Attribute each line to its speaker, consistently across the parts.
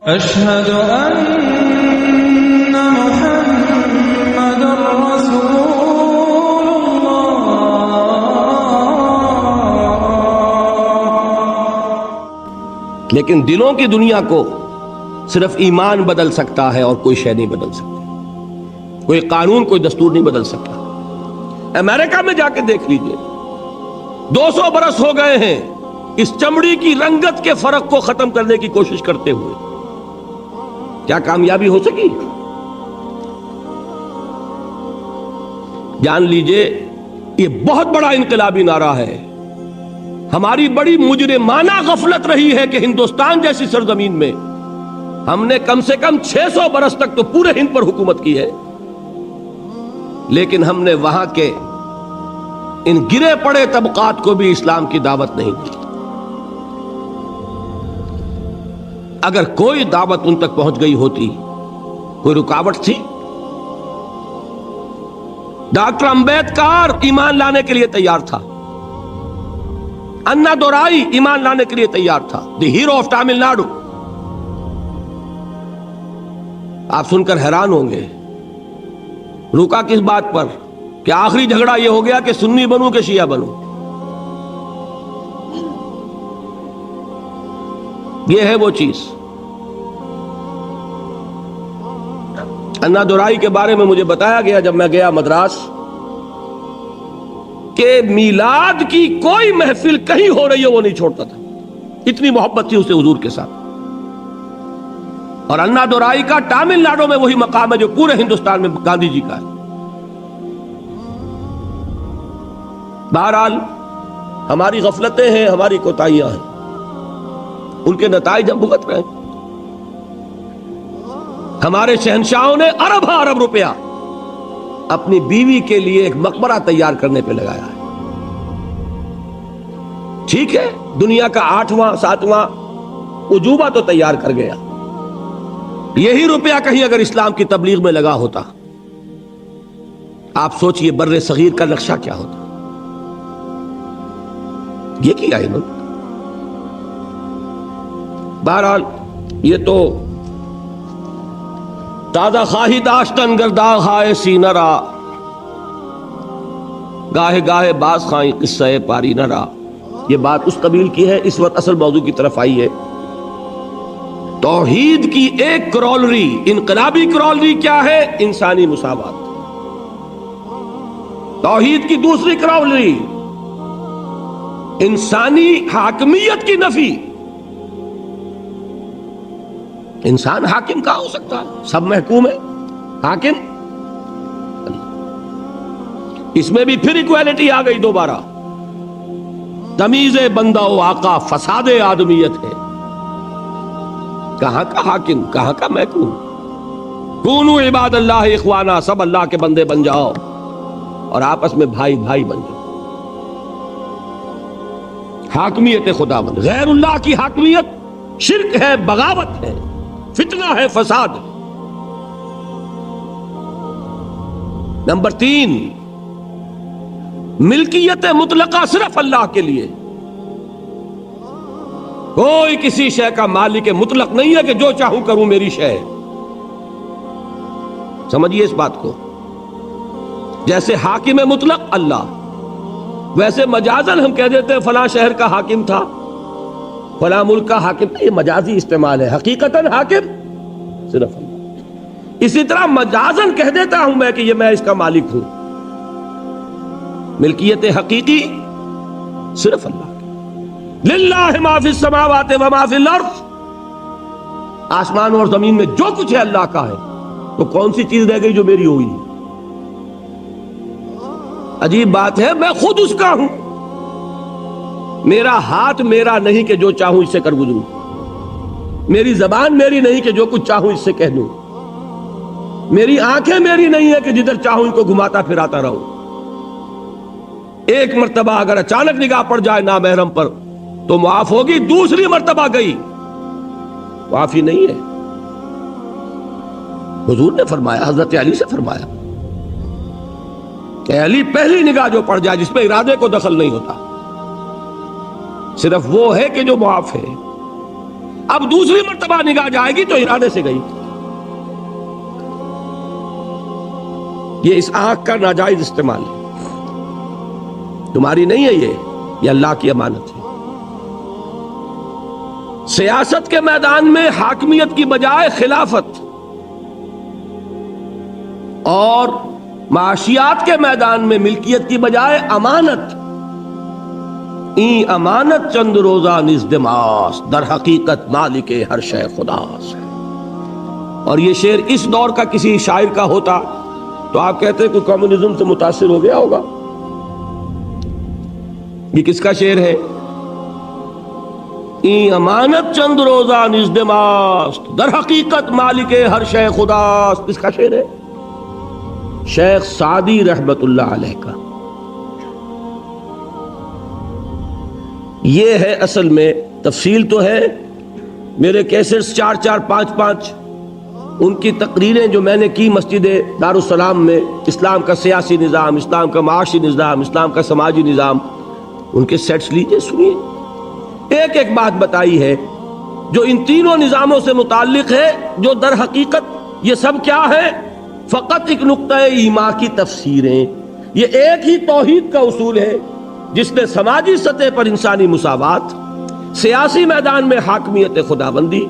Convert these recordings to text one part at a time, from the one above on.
Speaker 1: اشہد ان محمد رسول اللہ۔
Speaker 2: لیکن دلوں کی دنیا کو صرف ایمان بدل سکتا ہے اور کوئی شے نہیں بدل سکتا، کوئی قانون کوئی دستور نہیں بدل سکتا۔ امریکہ میں جا کے دیکھ لیجئے، 200 برس ہو گئے ہیں اس چمڑی کی رنگت کے فرق کو ختم کرنے کی کوشش کرتے ہوئے، کیا کامیابی ہو سکی؟ جان لیجئے یہ بہت بڑا انقلابی نعرہ ہے۔ ہماری بڑی مجرمانہ غفلت رہی ہے کہ ہندوستان جیسی سرزمین میں ہم نے کم سے کم 600 برس تک تو پورے ہند پر حکومت کی ہے، لیکن ہم نے وہاں کے ان گرے پڑے طبقات کو بھی اسلام کی دعوت نہیں دی۔ اگر کوئی دعوت ان تک پہنچ گئی ہوتی، کوئی رکاوٹ تھی؟ ڈاکٹر امبیڈکر ایمان لانے کے لیے تیار تھا، انا دورائی ایمان لانے کے لیے تیار تھا، دی ہیرو آف تامل ناڈو۔ آپ سن کر حیران ہوں گے، رکا کس بات پر کہ آخری جھگڑا یہ ہو گیا کہ سنی بنوں کہ شیعہ بنوں۔ یہ ہے وہ چیز۔ انا دورائی کے بارے میں مجھے بتایا گیا جب میں گیا مدراس کہ میلاد کی کوئی محفل کہیں ہو رہی ہو وہ نہیں چھوڑتا تھا، اتنی محبت تھی اسے حضور کے ساتھ۔ اور انا دورائی کا تامل ناڈو میں وہی مقام ہے جو پورے ہندوستان میں گاندھی جی کا ہے۔ بہرحال ہماری غفلتیں ہیں، ہماری کوتاہیاں ہیں، ان کے نتائج ہم بھگت رہے ہیں۔ ہمارے شہنشاہوں نے ارب روپیہ اپنی بیوی کے لیے ایک مقبرہ تیار کرنے پہ لگایا ہے۔ ٹھیک ہے، دنیا کا 8واں 7واں عجوبہ تو تیار کر گیا، یہی روپیہ کہیں اگر اسلام کی تبلیغ میں لگا ہوتا، آپ سوچئے بر صغیر کا نقشہ کیا ہوتا۔ یہ کیا ہے انہوں نے۔ بہرحال یہ تو تازہ خواہی داشتن گرداغ ہائے سینہ را، گاہے گاہے باز خواہی قصہ پاری نہ را۔ یہ بات اس قبیل کی ہے، اس وقت اصل موضوع کی طرف آئی ہے۔ توحید کی ایک کرولری، انقلابی کرولری کیا ہے؟ انسانی مساوات۔ توحید کی دوسری کرولری انسانی حاکمیت کی نفی۔ انسان حاکم کہاں ہو سکتا ہے؟ سب محکوم ہے، حاکم اس میں بھی پھر ایکویلٹی آ گئی دوبارہ۔ تمیز بندہ و آقا فساد آدمیت ہے۔ کہاں کا حاکم، کہاں کا محکوم؟ کونوا عباد اللہ اخوانا، سب اللہ کے بندے بن جاؤ اور آپس میں بھائی بھائی بن جاؤ۔ حاکمیت خداوند، غیر اللہ کی حاکمیت شرک ہے، بغاوت ہے، فتنہ ہے، فساد۔ نمبر 3، ملکیت مطلقہ صرف اللہ کے لیے۔ کوئی کسی شے کا مالک مطلق نہیں ہے کہ جو چاہوں کروں میری شے۔ سمجھیے اس بات کو۔ جیسے حاکم مطلق اللہ، ویسے مجازن ہم کہہ دیتے ہیں فلاں شہر کا حاکم تھا، فلاں ملک کا حاکم تھا، یہ مجازی استعمال ہے۔ حقیقتاً حاکم صرف اللہ۔ اسی طرح مجازن کہہ دیتا ہوں میں کہ یہ میں اس کا مالک ہوں، ملکیت حقیقی صرف اللہ کی۔ للہ ما فی السماوات و ما فی الارض، آسمان اور زمین میں جو کچھ ہے اللہ کا ہے، تو کون سی چیز رہ گئی جو میری ہوئی؟ عجیب بات ہے، میں خود اس کا ہوں۔ میرا ہاتھ میرا نہیں کہ جو چاہوں اس سے کر گزروں، میری زبان میری نہیں کہ جو کچھ چاہوں اس سے کہہ دوں، میری آنکھیں میری نہیں ہے کہ جدھر چاہوں ان کو گھماتا پھراتا رہوں۔ ایک مرتبہ اگر اچانک نگاہ پڑ جائے نامحرم پر تو معاف ہوگی، دوسری مرتبہ گئی معافی نہیں ہے۔ حضور نے فرمایا، حضرت علی سے فرمایا کہ علی پہلی نگاہ جو پڑ جائے جس میں ارادے کو دخل نہیں ہوتا، صرف وہ ہے کہ جو معاف ہے۔ اب دوسری مرتبہ نگاہ جائے گی تو ارادے سے گئی. یہ اس آنکھ کا ناجائز استعمال ہے، تمہاری نہیں ہے، یہ اللہ کی امانت ہے. سیاست کے میدان میں حاکمیت کی بجائے خلافت، اور معاشیات کے میدان میں ملکیت کی بجائے امانت. این امانت چند روزہ نزدماس، در حقیقت مالک ہر شے خداس. اور یہ شعر اس دور کا کسی شاعر کا ہوتا تو آپ کہتے کوئی کمیونزم سے متاثر ہو گیا ہوگا. یہ کس کا شعر ہے؟ این امانت چند روزہ نزدماس، در حقیقت مالک ہر شے خداس. کس کا شعر ہے؟ شیخ سعدی رحمت اللہ علیہ کا. یہ ہے اصل میں، تفصیل تو ہے، میرے کیسٹس 4 4 5 5 ان کی تقریریں جو میں نے کی مسجد دارالسلام میں، اسلام کا سیاسی نظام، اسلام کا معاشی نظام، اسلام کا سماجی نظام، ان کے سیٹس لیجئے، سنیے. ایک ایک بات بتائی ہے جو ان تینوں نظاموں سے متعلق ہے، جو در حقیقت یہ سب کیا ہے؟ فقط ایک نقطہ ایما کی تفسیریں. یہ ایک ہی توحید کا اصول ہے جس نے سماجی سطح پر انسانی مساوات، سیاسی میدان میں حاکمیت خداوندی،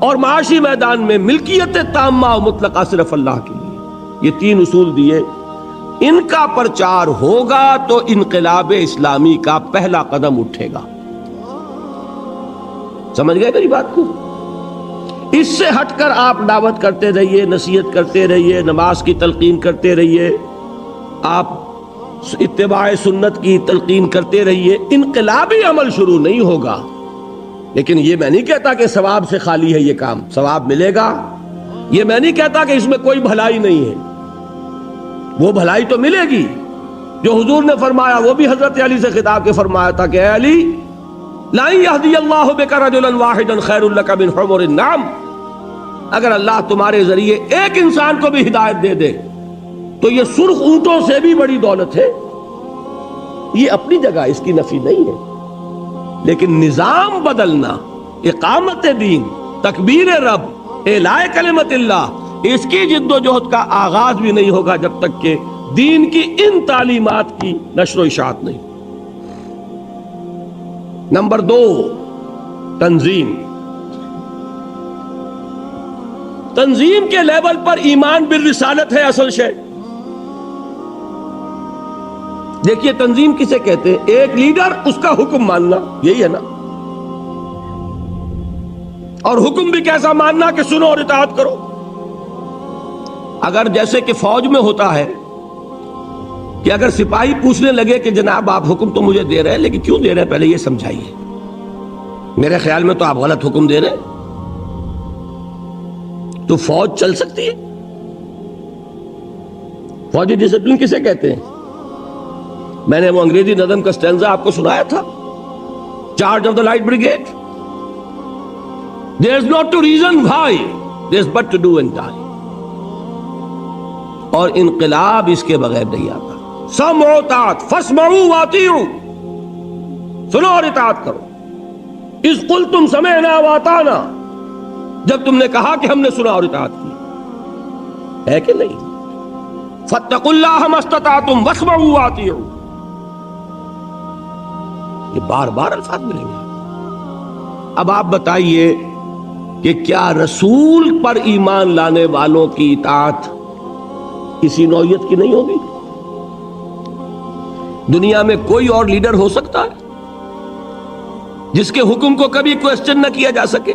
Speaker 2: اور معاشی میدان میں ملکیت تامہ و مطلقہ صرف اللہ کے لیے، یہ 3 اصول دیے. ان کا پرچار ہوگا تو انقلاب اسلامی کا پہلا قدم اٹھے گا. سمجھ گئے میری بات کو؟ اس سے ہٹ کر آپ دعوت کرتے رہیے، نصیحت کرتے رہیے، نماز کی تلقین کرتے رہیے، آپ اتباع سنت کی تلقین کرتے رہیے، انقلابی عمل شروع نہیں ہوگا. لیکن یہ میں نہیں کہتا کہ ثواب سے خالی ہے یہ کام، ثواب ملے گا. یہ میں نہیں کہتا کہ اس میں کوئی بھلائی نہیں ہے، وہ بھلائی تو ملے گی جو حضور نے فرمایا. وہ بھی حضرت علی سے خطاب کے فرمایا تھا کہ اے علی، لا یہدی اللہ بک رجلا واحدا خیر لک من حمر النعم. اگر اللہ تمہارے ذریعے ایک انسان کو بھی ہدایت دے دے تو یہ سرخ اونٹوں سے بھی بڑی دولت ہے. یہ اپنی جگہ، اس کی نفی نہیں ہے، لیکن نظام بدلنا، اقامت دین، تکبیر رب، اعلاء کلمت اللہ، اس کی جد و جہد کا آغاز بھی نہیں ہوگا جب تک کہ دین کی ان تعلیمات کی نشر و اشاعت نہیں. نمبر 2، تنظیم. تنظیم کے لیول پر ایمان بالرسالت ہے اصل شے. دیکھیے تنظیم کسے کہتے ہیں؟ ایک لیڈر، اس کا حکم ماننا، یہی ہے نا. اور حکم بھی کیسا ماننا کہ سنو اور اطاعت کرو. اگر جیسے کہ فوج میں ہوتا ہے کہ اگر سپاہی پوچھنے لگے کہ جناب آپ حکم تو مجھے دے رہے ہیں لیکن کیوں دے رہے ہیں، پہلے یہ سمجھائیے، میرے خیال میں تو آپ غلط حکم دے رہے ہیں، تو فوج چل سکتی ہے؟ فوجی ڈسپلن کسے کہتے ہیں؟ میں نے وہ انگریزی نظم کا سٹینزا آپ کو سنایا تھا، charge of the light brigade. There is not to reason why, there is but to do and die. اور انقلاب اس کے بغیر نہیں آتا. سمعوا اطاعت، فاسمعوا واطیعوا، سنو اور اطاعت کرو. اذ قلتم سمعنا واطعنا، جب تم نے کہا کہ ہم نے سنا اور اطاعت کی، ہے کہ نہیں؟ فاتقوا اللہ ما استطعتم واسمعوا واطیعوا، یہ بار بار الفاظ ملیں گے. اب آپ بتائیے کہ کیا رسول پر ایمان لانے والوں کی اطاعت کسی نوعیت کی نہیں ہوگی؟ دنیا میں کوئی اور لیڈر ہو سکتا ہے جس کے حکم کو کبھی کوسچن نہ کیا جا سکے؟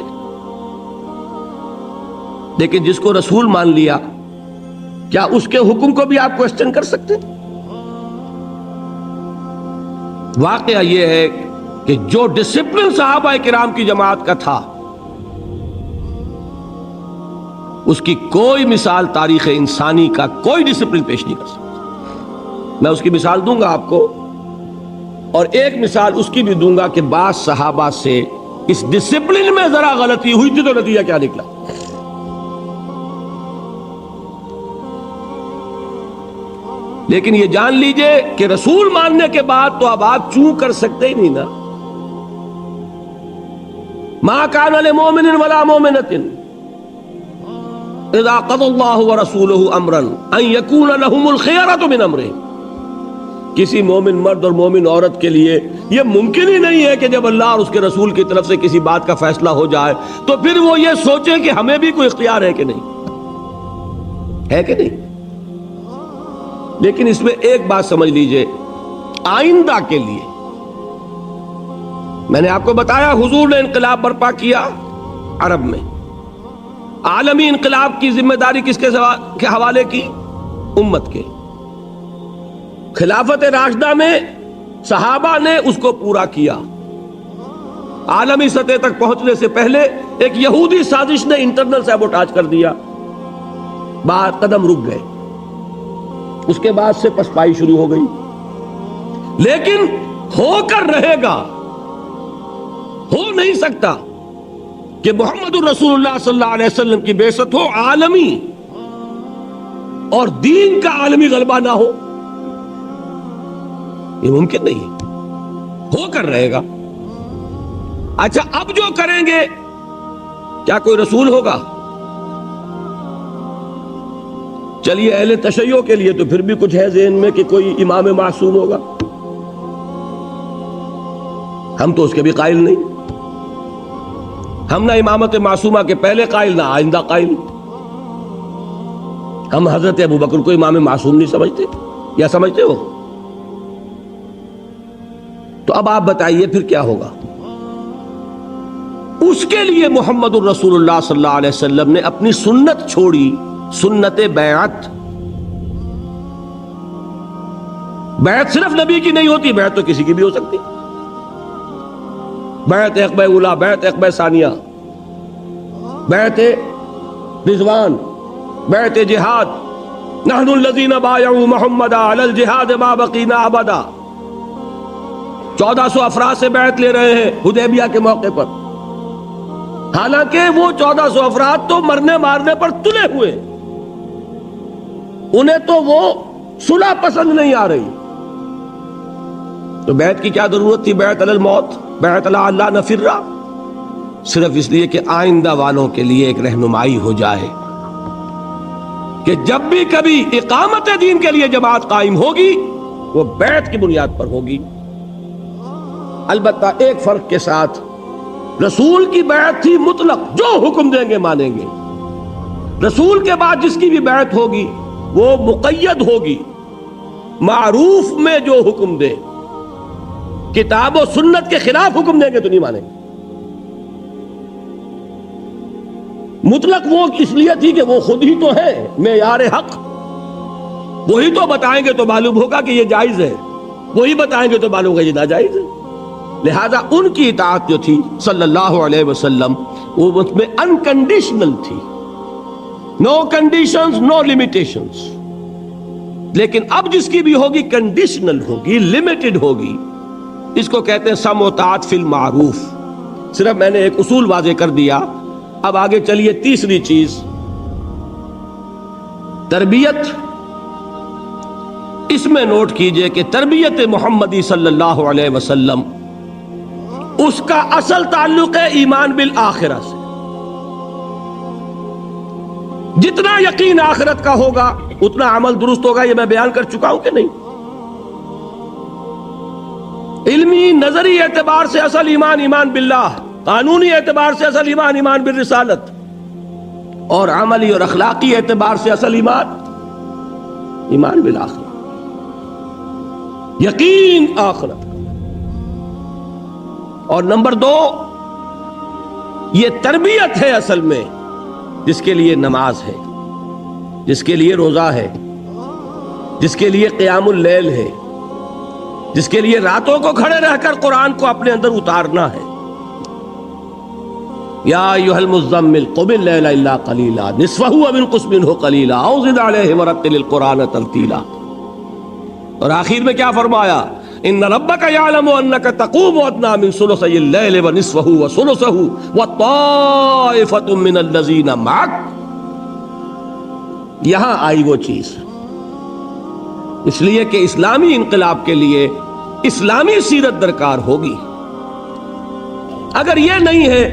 Speaker 2: لیکن جس کو رسول مان لیا، کیا اس کے حکم کو بھی آپ کوسچن کر سکتے؟ واقعہ یہ ہے کہ جو ڈسپلن صحابہ کرام کی جماعت کا تھا، اس کی کوئی مثال تاریخ انسانی کا کوئی ڈسپلن پیش نہیں کر سکتا. میں اس کی مثال دوں گا آپ کو، اور ایک مثال اس کی بھی دوں گا کہ بعض صحابہ سے اس ڈسپلن میں ذرا غلطی ہوئی تھی تو نتیجہ کیا نکلا. لیکن یہ جان لیجئے کہ رسول ماننے کے بعد تو اب آپ چوں کر سکتے ہی نہیں نا. ما كان لمؤمن ولا مؤمنة اذا قضى الله ورسوله امرا ان يكون لهم الخيرة من امرهم. کسی مومن مرد اور مومن عورت کے لیے یہ ممکن ہی نہیں ہے کہ جب اللہ اور اس کے رسول کی طرف سے کسی بات کا فیصلہ ہو جائے تو پھر وہ یہ سوچیں کہ ہمیں بھی کوئی اختیار ہے کہ نہیں، ہے کہ نہیں. لیکن اس میں ایک بات سمجھ لیجئے، آئندہ کے لیے میں نے آپ کو بتایا حضور نے انقلاب برپا کیا عرب میں. عالمی انقلاب کی ذمہ داری کس کے حوالے کی؟ امت کے. خلافت راشدہ میں صحابہ نے اس کو پورا کیا. عالمی سطح تک پہنچنے سے پہلے ایک یہودی سازش نے انٹرنل سیبوٹاج کر دیا، بعد قدم رک گئے، اس کے بعد سے پسپائی شروع ہو گئی. لیکن ہو کر رہے گا، ہو نہیں سکتا کہ محمد الرسول اللہ صلی اللہ علیہ وسلم کی بعثت ہو عالمی اور دین کا عالمی غلبہ نہ ہو. یہ ممکن نہیں ہے، ہو کر رہے گا. اچھا اب جو کریں گے کیا کوئی رسول ہوگا؟ چلیے اہل تشیع کے لیے تو پھر بھی کچھ ہے ذہن میں کہ کوئی امام معصوم ہوگا. ہم تو اس کے بھی قائل نہیں. ہم نہ امامت معصومہ کے پہلے قائل نہ آئندہ قائل. ہم حضرت ابوبکر کو امام معصوم نہیں سمجھتے، یا سمجھتے ہو؟ تو اب آپ بتائیے پھر کیا ہوگا؟ اس کے لیے محمد الرسول اللہ صلی اللہ علیہ وسلم نے اپنی سنت چھوڑی، سنت بیعت. بیعت صرف نبی کی نہیں ہوتی، بیعت تو کسی کی بھی ہو سکتی. بیعت عقبہ اولا، بیعت عقبہ ثانیہ، بیعت رضوان، بیعت جہاد. نحن الذین بایعوا محمدا علی الجہاد ما بقینا ابدا. 1400 افراد سے بیعت لے رہے ہیں حدیبیہ کے موقع پر، حالانکہ وہ 1400 افراد تو مرنے مارنے پر تلے ہوئے، انہیں تو وہ صلح پسند نہیں آ رہی. تو بیعت کی کیا ضرورت تھی؟ بیعت علی الموت، بیعت علی اللہ نفر، صرف اس لیے کہ آئندہ والوں کے لیے ایک رہنمائی ہو جائے کہ جب بھی کبھی اقامت دین کے لیے جماعت قائم ہوگی وہ بیعت کی بنیاد پر ہوگی. البتہ ایک فرق کے ساتھ، رسول کی بیعت تھی مطلق، جو حکم دیں گے مانیں گے. رسول کے بعد جس کی بھی بیعت ہوگی وہ مقید ہوگی، معروف میں جو حکم دے. کتاب و سنت کے خلاف حکم دیں گے تو نہیں مانیں گے. مطلق وہ اس لیے تھی کہ وہ خود ہی تو ہے معیار حق، وہی تو بتائیں گے تو معلوم ہوگا کہ یہ جائز ہے، وہی بتائیں گے تو معلوم ہوگا یہ ناجائز ہے. لہذا ان کی اطاعت جو تھی صلی اللہ علیہ وسلم وہ اس میں انکنڈیشنل تھی، نو کنڈیشنز نو لیمیٹیشنز. لیکن اب جس کی بھی ہوگی کنڈیشنل ہوگی، لمیٹڈ ہوگی. اس کو کہتے ہیں سمع و طاعت فی المعروف. صرف میں نے ایک اصول واضح کر دیا. اب آگے چلیے تیسری چیز، تربیت. اس میں نوٹ کیجئے کہ تربیت محمدی صلی اللہ علیہ وسلم اس کا اصل تعلق ہے ایمان بالآخرہ سے. جتنا یقین آخرت کا ہوگا اتنا عمل درست ہوگا. یہ میں بیان کر چکا ہوں کہ نہیں؟ علمی نظری اعتبار سے اصل ایمان ایمان باللہ، قانونی اعتبار سے اصل ایمان ایمان بالرسالت، اور عملی اور اخلاقی اعتبار سے اصل ایمان ایمان بالآخرہ، یقین آخرت. اور نمبر 2 یہ تربیت ہے اصل میں، جس کے لیے نماز ہے، جس کے لیے روزہ ہے، جس کے لیے قیام اللیل ہے، جس کے لیے راتوں کو کھڑے رہ کر قرآن کو اپنے اندر اتارنا ہے. یا ایھا المزمل قم اللیل الا قلیلا نصفہ او انقص منہ قلیلا او زد علیہ ورتل القرآن ترتیلا. اور آخر میں کیا فرمایا؟ ان ربک یعلم انک تقوم ادنی من ثلثی اللیل ونصفہ وثلثہ وطائفۃ من الذین معک. یہاں آئی وہ چیز، اس لیے کہ اسلامی انقلاب کے لیے اسلامی سیرت درکار ہوگی. اگر یہ نہیں ہے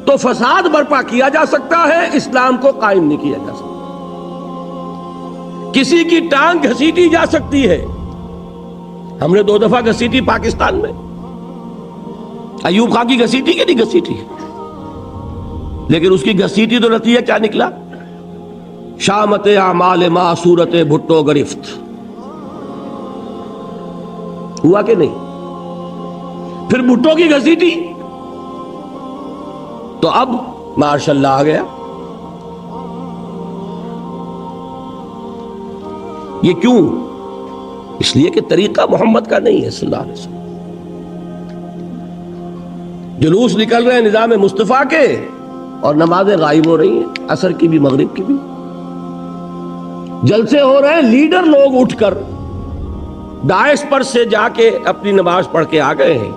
Speaker 2: تو فساد برپا کیا جا سکتا ہے، اسلام کو قائم نہیں کیا جا سکتا۔ کسی کی ٹانگ گھسیٹی جا سکتی ہے، ہم نے 2 دفعہ گھسیٹی پاکستان میں، ایوب خان کی گھسیٹی کہ نہیں گھسیٹی، لیکن اس کی گھسیٹی تو نتیجہ کیا نکلا؟ شامت اعمال ما صورت بھٹو گرفت، ہوا کہ نہیں؟ پھر بھٹو کی گھسیٹی تو اب ماشاء اللہ آ گیا۔ یہ کیوں؟ اس لیے کہ طریقہ محمد کا نہیں ہے صلی اللہ علیہ وسلم۔ جلوس نکل رہے ہیں نظام مصطفیٰ کے، اور نمازیں غائب ہو رہی ہیں، عصر کی بھی مغرب کی بھی، جلسے ہو رہے ہیں، لیڈر لوگ اٹھ کر داعش پر سے جا کے اپنی نماز پڑھ کے آ گئے ہیں۔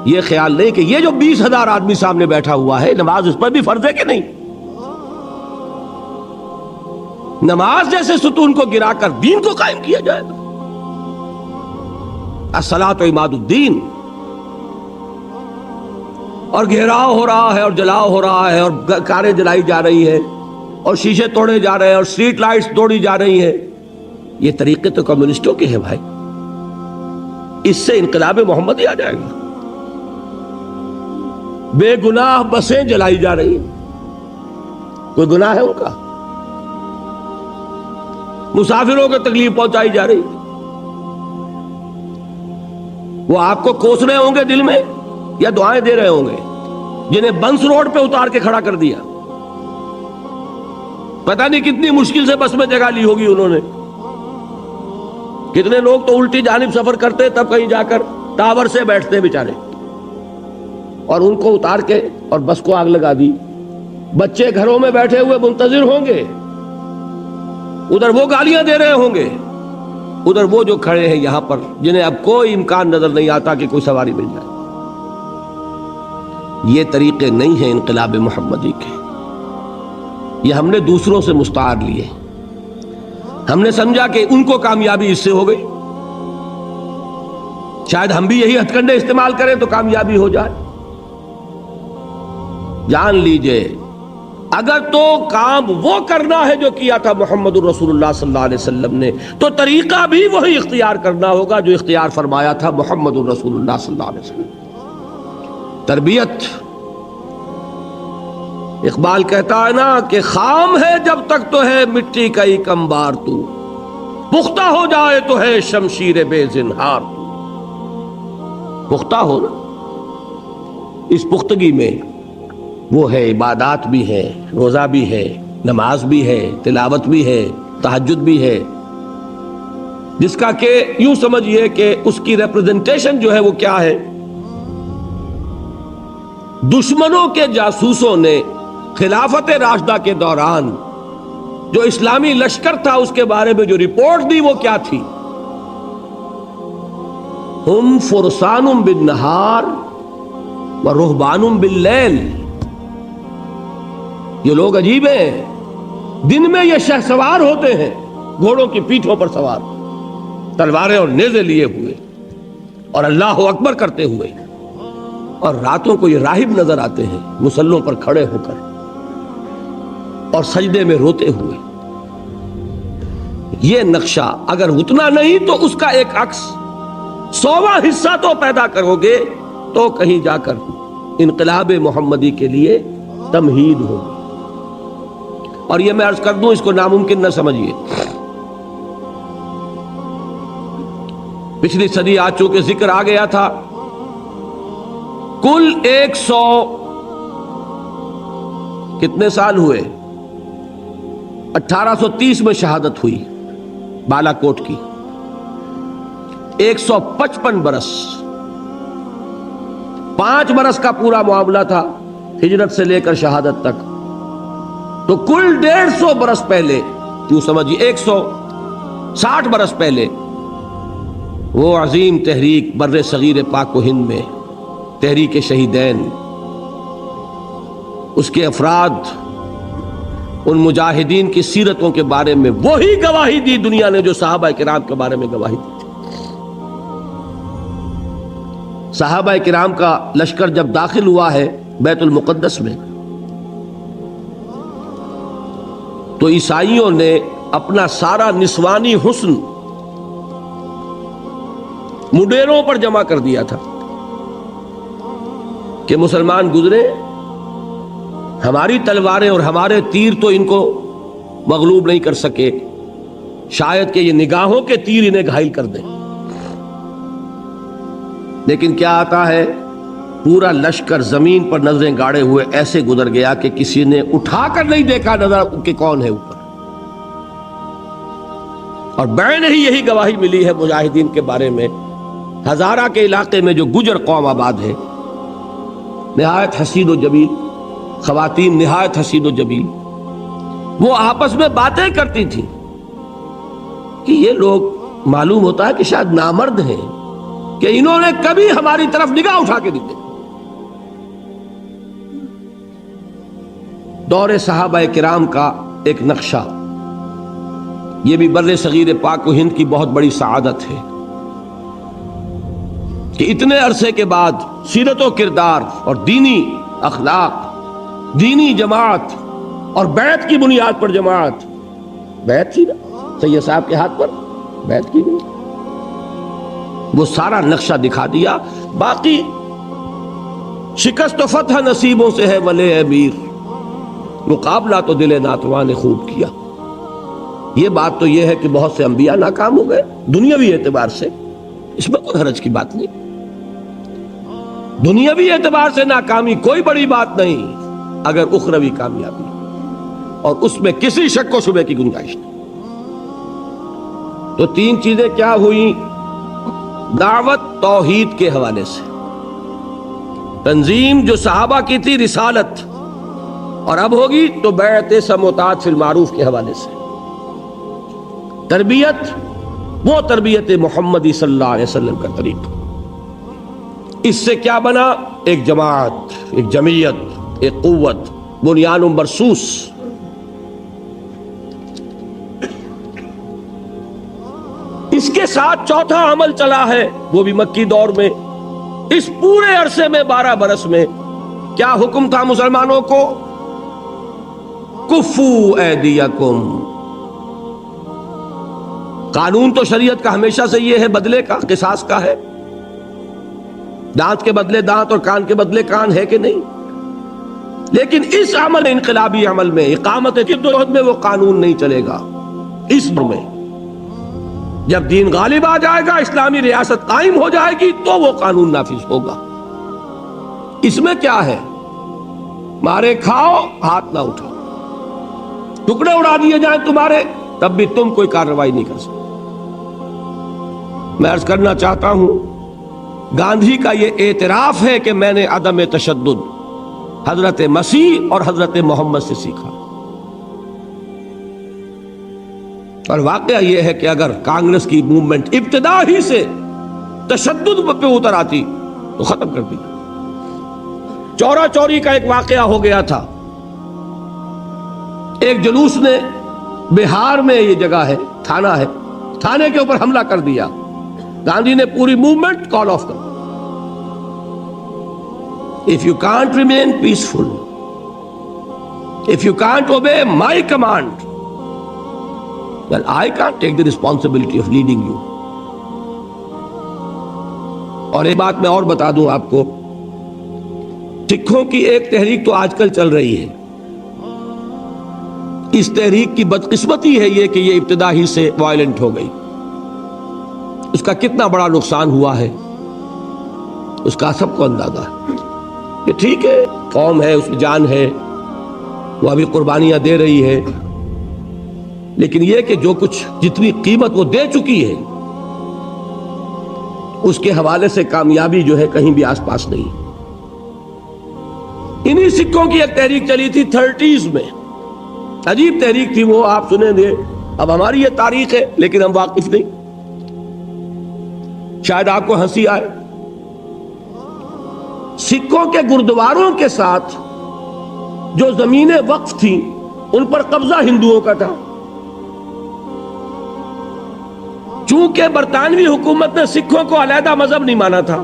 Speaker 2: یہ خیال نہیں کہ یہ جو 20,000 آدمی سامنے بیٹھا ہوا ہے، نماز اس پر بھی فرض ہے کہ نہیں؟ نماز جیسے ستون کو گرا کر دین کو قائم کیا جائے گا۔ الصلاۃ عماد الدین، اور گھیراؤ ہو رہا ہے اور جلاؤ ہو رہا ہے اور کاریں جلائی جا رہی ہے اور شیشے توڑے جا رہے ہیں اور اسٹریٹ لائٹس توڑی جا رہی ہیں۔ یہ طریقے تو کمیونسٹوں کے ہیں بھائی، اس سے انقلاب محمدی آ جائے گا۔ بے گناہ بسیں جلائی جا رہی ہیں، کوئی گناہ ہے ان کا؟ مسافروں کو تکلیف پہنچائی جا رہی، وہ آپ کو کوس رہے ہوں گے دل میں یا دعائیں دے رہے ہوں گے؟ جنہیں بنس روڈ پہ اتار کے کھڑا کر دیا، پتہ نہیں کتنی مشکل سے بس میں جگہ لی ہوگی انہوں نے۔ کتنے لوگ تو الٹی جانب سفر کرتے تب کہیں جا کر ٹاور سے بیٹھتے بیچارے، اور ان کو اتار کے اور بس کو آگ لگا دی۔ بچے گھروں میں بیٹھے ہوئے منتظر ہوں گے، ادھر وہ گالیاں دے رہے ہوں گے، ادھر وہ جو کھڑے ہیں یہاں پر جنہیں اب کوئی امکان نظر نہیں آتا کہ کوئی سواری مل جائے۔ یہ طریقے نہیں ہیں انقلاب محمدی کے، یہ ہم نے دوسروں سے مستعار لیے۔ ہم نے سمجھا کہ ان کو کامیابی اس سے ہو گئی، شاید ہم بھی یہی ہتھ کنڈے استعمال کریں تو کامیابی ہو جائے۔ جان لیجئے اگر تو کام وہ کرنا ہے جو کیا تھا محمد الرسول اللہ صلی اللہ علیہ وسلم نے، تو طریقہ بھی وہی اختیار کرنا ہوگا جو اختیار فرمایا تھا محمد الرسول اللہ صلی اللہ علیہ وسلم۔ تربیت، اقبال کہتا ہے نا کہ خام ہے جب تک تو ہے مٹی کا ہی کمبار، تو پختہ ہو جائے تو ہے شمشیر بے زنہار۔ پختہ ہو نا، اس پختگی میں وہ ہے عبادات بھی ہے، روزہ بھی ہے، نماز بھی ہے، تلاوت بھی ہے، تہجد بھی ہے، جس کا کہ یوں سمجھیے کہ اس کی ریپرزنٹیشن جو ہے وہ کیا ہے؟ دشمنوں کے جاسوسوں نے خلافت راشدہ کے دوران جو اسلامی لشکر تھا اس کے بارے میں جو رپورٹ دی وہ کیا تھی؟ ہم فرسان بالنہار و رہبان باللیل۔ یہ لوگ عجیب ہیں، دن میں یہ شہسوار ہوتے ہیں، گھوڑوں کی پیٹھوں پر سوار، تلواریں اور نیزے لیے ہوئے اور اللہ اکبر کرتے ہوئے، اور راتوں کو یہ راہب نظر آتے ہیں مصلوں پر کھڑے ہو کر اور سجدے میں روتے ہوئے۔ یہ نقشہ اگر اتنا نہیں تو اس کا ایک عکس 100واں حصہ تو پیدا کرو گے تو کہیں جا کر انقلاب محمدی کے لیے تمہید ہوگی۔ اور یہ میں عرض کر دوں، اس کو ناممکن نہ سمجھیے۔ پچھلی صدی آج چونکہ ذکر آ گیا تھا، کل 100 کتنے سال ہوئے؟ 1830 میں شہادت ہوئی بالا کوٹ کی، 155 برس، 5 برس کا پورا معاملہ تھا ہجرت سے لے کر شہادت تک، تو کل 150 برس پہلے، یوں سمجھیے 160 برس پہلے، وہ عظیم تحریک بر صغیر پاک و ہند میں تحریک شہیدین، اس کے افراد، ان مجاہدین کی سیرتوں کے بارے میں وہی گواہی دی دنیا نے جو صحابہ کرام کے بارے میں گواہی دی۔ صحابہ کرام کا لشکر جب داخل ہوا ہے بیت المقدس میں، تو عیسائیوں نے اپنا سارا نسوانی حسن مڈیروں پر جمع کر دیا تھا کہ مسلمان گزرے، ہماری تلواریں اور ہمارے تیر تو ان کو مغلوب نہیں کر سکے، شاید کہ یہ نگاہوں کے تیر انہیں گھائل کر دیں۔ لیکن کیا آتا ہے، پورا لشکر زمین پر نظریں گاڑے ہوئے ایسے گزر گیا کہ کسی نے اٹھا کر نہیں دیکھا نظر کہ کون ہے اوپر۔ اور بعین ہی یہی گواہی ملی ہے مجاہدین کے بارے میں۔ ہزارہ کے علاقے میں جو گجر قوم آباد ہے، نہایت حسین و جمیل، خواتین نہایت حسین و جمیل، وہ آپس میں باتیں کرتی تھیں کہ یہ لوگ معلوم ہوتا ہے کہ شاید نامرد ہیں کہ انہوں نے کبھی ہماری طرف نگاہ اٹھا کے نہیں دیکھی۔ دور صحابہ کرام کا ایک نقشہ، یہ بھی بر صغیر پاک و ہند کی بہت بڑی سعادت ہے کہ اتنے عرصے کے بعد سیرت و کردار اور دینی اخلاق، دینی جماعت اور بیعت کی بنیاد پر جماعت، بیعت تھی نا سید صاحب کے ہاتھ پر، بیعت کی گئی، وہ سارا نقشہ دکھا دیا۔ باقی شکست و فتح نصیبوں سے ہے ولے امیر، مقابلہ تو دل ناتواں نے خوب کیا۔ یہ بات تو یہ ہے کہ بہت سے انبیاء ناکام ہو گئے دنیاوی اعتبار سے، اس میں کوئی حرج کی بات نہیں، دنیاوی اعتبار سے ناکامی کوئی بڑی بات نہیں اگر اخروی کامیابی، اور اس میں کسی شک و شبے کی گنجائش نہیں۔ تو تین چیزیں کیا ہوئی؟ دعوت توحید کے حوالے سے، تنظیم جو صحابہ کی تھی رسالت، اور اب ہوگی تو بیعت سموتات فی المعروف کے حوالے سے، تربیت وہ تربیت محمدی صلی اللہ علیہ وسلم کا طریقہ۔ اس سے کیا بنا؟ ایک جماعت، ایک جمعیت، ایک قوت، بنیان مرصوص۔ اس کے ساتھ چوتھا عمل چلا ہے، وہ بھی مکی دور میں۔ اس پورے عرصے میں 12 برس میں کیا حکم تھا مسلمانوں کو؟ کفو ایدیکم۔ قانون تو شریعت کا ہمیشہ سے یہ ہے، بدلے کا، قصاص کا ہے، دانت کے بدلے دانت اور کان کے بدلے کان ہے کہ نہیں؟ لیکن اس عمل، انقلابی عمل میں، اقامت جدوجہد میں وہ قانون نہیں چلے گا۔ اس دور میں جب دین غالب آ جائے گا، اسلامی ریاست قائم ہو جائے گی، تو وہ قانون نافذ ہوگا۔ اس میں کیا ہے؟ مارے کھاؤ، ہاتھ نہ اٹھاؤ، ٹکڑے اڑا دیے جائیں تمہارے، تب بھی تم کوئی کارروائی نہیں کر سکتے۔ میں عرض کرنا چاہتا ہوں، گاندھی کا یہ اعتراف ہے کہ میں نے عدم تشدد حضرت مسیح اور حضرت محمد سے سیکھا، اور واقعہ یہ ہے کہ اگر کانگریس کی موومنٹ ابتدا ہی سے تشدد پہ اتر آتی تو ختم کر دی۔ چورا چوری کا ایک واقعہ ہو گیا تھا، ایک جلوس نے بہار میں، یہ جگہ ہے، تھانہ ہے، تھانے کے اوپر حملہ کر دیا۔ گاندھی نے پوری موومنٹ کال آف کر دی۔ If you can't remain peaceful, if you can't obey my command, well, I can't take the responsibility of leading you. اور ایک بات میں اور بتا دوں آپ کو، سکھوں کی ایک تحریک تو آج کل چل رہی ہے، اس تحریک کی بدقسمتی ہے یہ کہ یہ ابتدا ہی سے وائلنٹ ہو گئی۔ اس کا کتنا بڑا نقصان ہوا ہے اس کا سب کو اندازہ ہے کہ ٹھیک ہے، قوم ہے، اس کی جان ہے، وہ ابھی قربانیاں دے رہی ہے، لیکن یہ کہ جو کچھ جتنی قیمت وہ دے چکی ہے اس کے حوالے سے کامیابی جو ہے کہیں بھی آس پاس نہیں۔ انہی سکھوں کی ایک تحریک چلی تھی 30s میں، عجیب تحریک تھی وہ، آپ سنیں گے۔ اب ہماری یہ تاریخ ہے لیکن ہم واقف نہیں، شاید آپ کو ہنسی آئے۔ سکھوں کے گردواروں کے ساتھ جو زمینیں وقف تھیں ان پر قبضہ ہندوؤں کا تھا۔ چونکہ برطانوی حکومت نے سکھوں کو علیحدہ مذہب نہیں مانا تھا،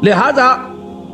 Speaker 2: لہذا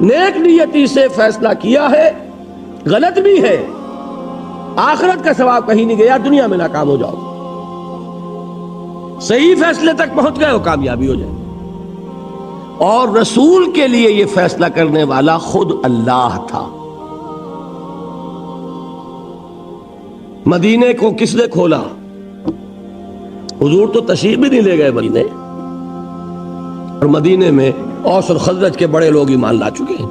Speaker 2: نیک نیتی سے فیصلہ کیا ہے، غلط بھی ہے، آخرت کا ثواب کہیں نہیں گیا، دنیا میں ناکام ہو جاؤ، صحیح فیصلے تک پہنچ گئے ہو، کامیابی ہو جائے۔ اور رسول کے لیے یہ فیصلہ کرنے والا خود اللہ تھا۔ مدینے کو کس نے کھولا؟ حضور تو تشریف بھی نہیں لے گئے مدینے، اور مدینے میں اوس اور خزرج کے بڑے لوگ ایمان لا چکے ہیں۔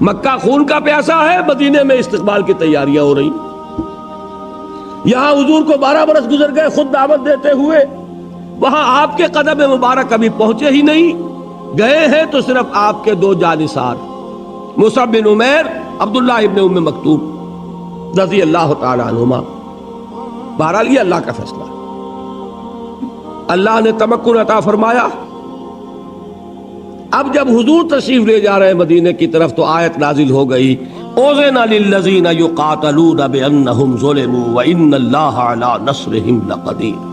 Speaker 2: مکہ خون کا پیاسا ہے، مدینے میں استقبال کی تیاریاں ہو رہی۔ یہاں حضور کو 12 برس گزر گئے خود دعوت دیتے ہوئے، وہاں آپ کے قدم مبارک کبھی پہنچے ہی نہیں، گئے ہیں تو صرف آپ کے 2 جانثار مصعب بن عمیر، عبداللہ ابن ام مکتوم رضی اللہ تعالی عنہما۔ بہرحال یہ اللہ کا فیصلہ، اللہ نے تمکن عطا فرمایا۔ اب جب حضور تشریف لے جا رہے مدینے کی طرف تو آیت نازل ہو گئی، اذن للذین یقاتلون بانہم ظلموا وان اللہ علی نصرہم لقدیر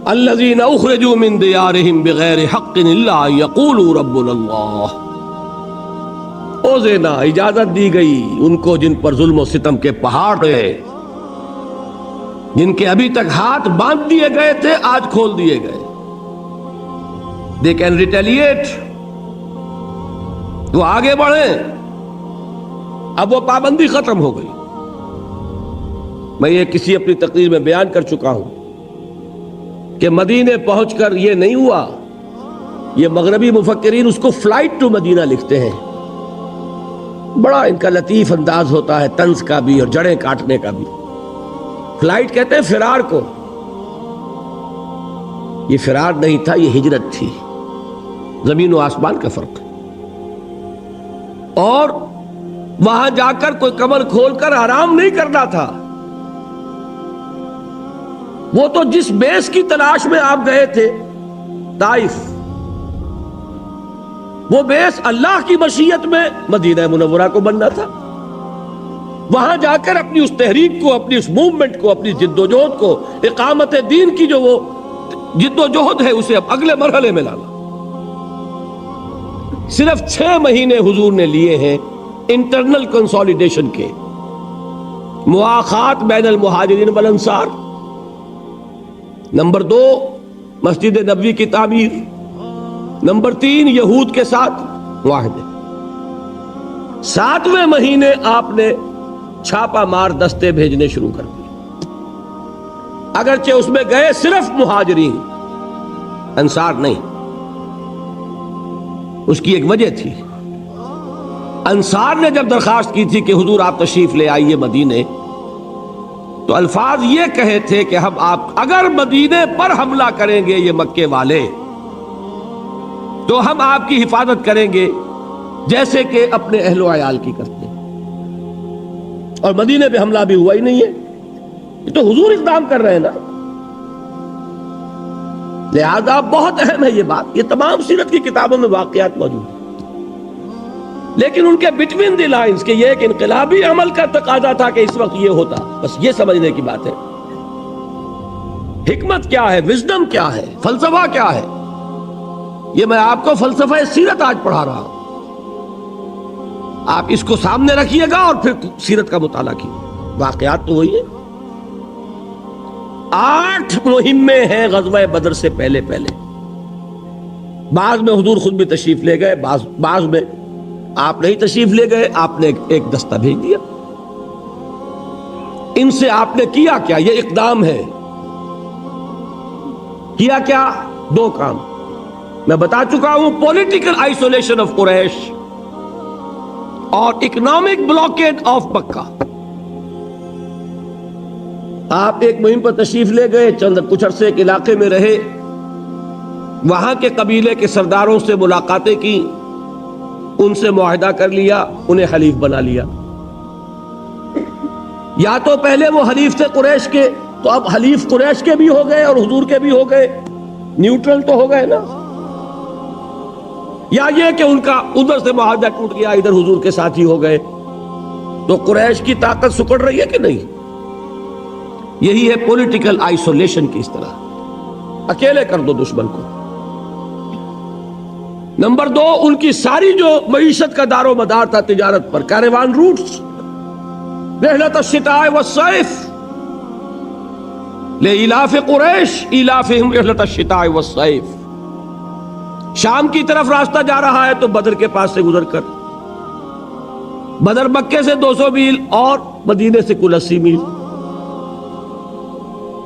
Speaker 2: الذین اخرجوا من دیارہم بغیر حق الا ان یقولوا ربنا اللہ۔ اذن اجازت دی گئی ان کو جن پر ظلم و ستم کے پہاڑ رہے، جن کے ابھی تک ہاتھ باندھ دیے گئے تھے آج کھول دیے گئے، they can retaliate، وہ آگے بڑھیں۔ اب وہ پابندی ختم ہو گئی۔ میں یہ کسی اپنی تقریر میں بیان کر چکا ہوں کہ مدینے پہنچ کر یہ نہیں ہوا، یہ مغربی مفکرین اس کو فلائٹ ٹو مدینہ لکھتے ہیں، بڑا ان کا لطیف انداز ہوتا ہے، طنز کا بھی اور جڑیں کاٹنے کا بھی۔ فلائٹ کہتے ہیں فرار کو، یہ فرار نہیں تھا، یہ ہجرت تھی، زمین و آسمان کا فرق۔ اور وہاں جا کر کوئی کمر کھول کر آرام نہیں کرنا تھا، وہ تو جس بیس کی تلاش میں آپ گئے تھے طائف، وہ بیس اللہ کی مشیت میں مدینہ منورہ کو بننا تھا۔ وہاں جا کر اپنی اس تحریک کو، اپنی اس موومنٹ کو، اپنی جد و جہد کو، اقامت دین کی جو وہ جد و جہد ہے اسے اب اگلے مرحلے میں لانا۔ صرف 6 مہینے حضور نے لیے ہیں انٹرنل کنسولیڈیشن کے، مواخات بین المہاجرین والانصار، نمبر 2 مسجد نبوی کی تعمیر، نمبر 3 یہود کے ساتھ معاہدے۔ 7ویں مہینے آپ نے چھاپا مار دستے بھیجنے شروع کر دیے، اگرچہ اس میں گئے صرف مہاجرین، انصار نہیں۔ اس کی ایک وجہ تھی، انصار نے جب درخواست کی تھی کہ حضور آپ تشریف لے آئیے مدینے، تو الفاظ یہ کہے تھے کہ ہم آپ اگر مدینے پر حملہ کریں گے یہ مکے والے تو ہم آپ کی حفاظت کریں گے جیسے کہ اپنے اہل و عیال کی کرتے ہیں۔ اور مدینے پہ حملہ بھی ہوا ہی نہیں ہے، یہ تو حضور اقدام کر رہے ہیں نا۔ لہذا بہت اہم ہے یہ بات، یہ تمام سیرت کی کتابوں میں واقعات موجود ہیں، لیکن ان کے بٹوین دی لائنز کہ یہ ایک انقلابی عمل کا تقاضا تھا کہ اس وقت یہ ہوتا، بس یہ سمجھنے کی بات ہے۔ حکمت کیا ہے، وزڈم کیا ہے، فلسفہ کیا ہے، یہ میں آپ کو فلسفہ سیرت آج پڑھا رہا ہوں۔ آپ اس کو سامنے رکھیے گا اور پھر سیرت کا مطالعہ کیجیے۔ واقعات تو وہی ہے۔ 8 مہمیں ہیں غزوہ بدر سے پہلے بعض میں حضور خود بھی تشریف لے گئے، بعض میں آپ نہیں تشریف لے گئے، آپ نے ایک دستہ بھیج دیا۔ ان سے آپ نے کیا کیا؟ یہ اقدام ہے۔ کیا کیا؟ 2 کام میں بتا چکا ہوں، پولیٹیکل آئسولیشن آف قریش اور اکنامک بلاکیڈ آف مکہ۔ آپ ایک مہم پر تشریف لے گئے، کچھ عرصے ایک علاقے میں رہے، وہاں کے قبیلے کے سرداروں سے ملاقاتیں کی، ان سے معاہدہ کر لیا، انہیں حلیف بنا لیا۔ یا تو پہلے وہ حلیف تھے قریش کے، تو اب حلیف قریش کے بھی ہو گئے اور حضور کے بھی ہو گئے، نیوٹرل تو ہو گئے نا۔ یا یہ کہ ان کا ادھر سے معاہدہ ٹوٹ گیا، ادھر حضور کے ساتھ ہی ہو گئے، تو قریش کی طاقت سکڑ رہی ہے کہ نہیں؟ یہی ہے پولیٹیکل آئسولیشن کی، اس طرح اکیلے کر دو دشمن کو۔ نمبر 2، ان کی ساری جو معیشت کا دار و مدار تھا تجارت پر، کیروان روٹس، رحلۃ الشتاء والصیف، لإیلاف قریش ایلافہم رحلۃ الشتاء والصیف. شام کی طرف راستہ جا رہا ہے تو بدر کے پاس سے گزر کر، بدر مکے سے 200 میل اور مدینے سے کل 80 میل.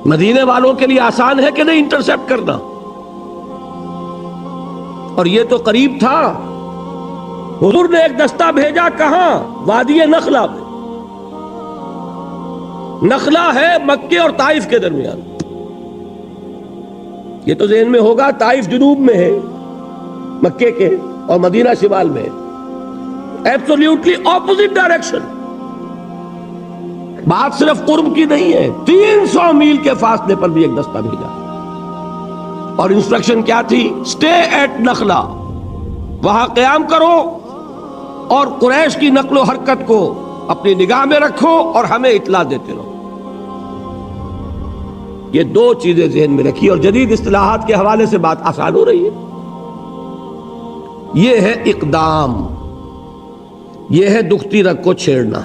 Speaker 2: مدینے والوں کے لیے آسان ہے کہ نہیں انٹرسیپٹ کرنا؟ اور یہ تو قریب تھا. حضور نے ایک دستہ بھیجا کہاں؟ وادی نخلا میں. نخلا ہے مکے اور طائف کے درمیان. یہ تو ذہن میں ہوگا طائف جنوب میں ہے مکے کے اور مدینہ شمال میں ہے. Absolutely opposite direction. بات صرف قرب کی نہیں ہے، 300 میل کے فاصلے پر بھی ایک دستہ بھیجا. اور انسٹرکشن کیا تھی؟ سٹے ایٹ نخلا، وہاں قیام کرو اور قریش کی نقل و حرکت کو اپنی نگاہ میں رکھو اور ہمیں اطلاع دیتے رہو. یہ 2 چیزیں ذہن میں رکھی. اور جدید اصطلاحات کے حوالے سے بات آسان ہو رہی ہے. یہ ہے اقدام، یہ ہے دکھتی رگ کو چھیڑنا.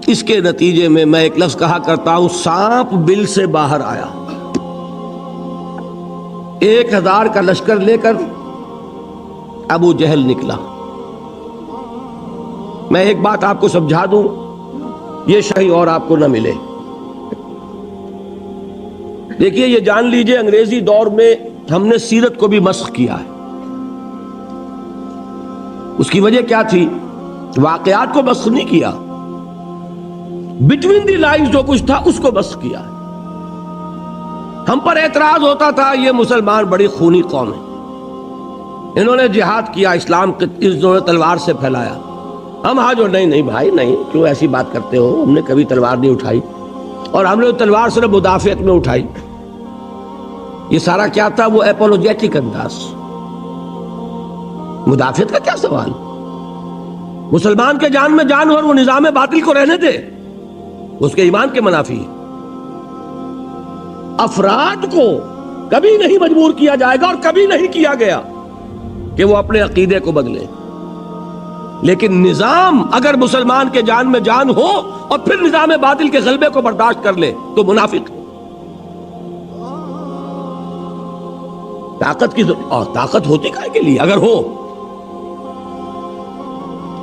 Speaker 2: اس کے نتیجے میں میں ایک لفظ کہا کرتا ہوں، سانپ بل سے باہر آیا. 1000 کا لشکر لے کر ابو جہل نکلا. میں ایک بات آپ کو سمجھا دوں، یہ شہی اور آپ کو نہ ملے. دیکھیے، یہ جان لیجئے انگریزی دور میں ہم نے سیرت کو بھی مسخ کیا ہے. اس کی وجہ کیا تھی؟ واقعات کو مسخ نہیں کیا، بٹوین دی لائنز جو کچھ تھا اس کو مسخ کیا. ہم پر اعتراض ہوتا تھا یہ مسلمان بڑی خونی قوم ہے، انہوں نے جہاد کیا، اسلام انہوں نے تلوار سے پھیلایا. ہم ہاں جو نہیں بھائی نہیں، کیوں ایسی بات کرتے ہو؟ ہم نے کبھی تلوار نہیں اٹھائی، اور ہم نے تلوار صرف مدافعت میں اٹھائی. یہ سارا کیا تھا؟ وہ اپولوجیٹک انداز. مدافعت کا کیا سوال؟ مسلمان کے جان میں جان ہو اور وہ نظام باطل کو رہنے دے، اس کے ایمان کے منافی. افراد کو کبھی نہیں مجبور کیا جائے گا اور کبھی نہیں کیا گیا کہ وہ اپنے عقیدے کو بدلے. لیکن نظام اگر مسلمان کے جان میں جان ہو اور پھر نظام باطل کے غلبے کو برداشت کر لے تو منافق. طاقت کی اور طاقت ہوتی کائے کے لیے؟ اگر ہو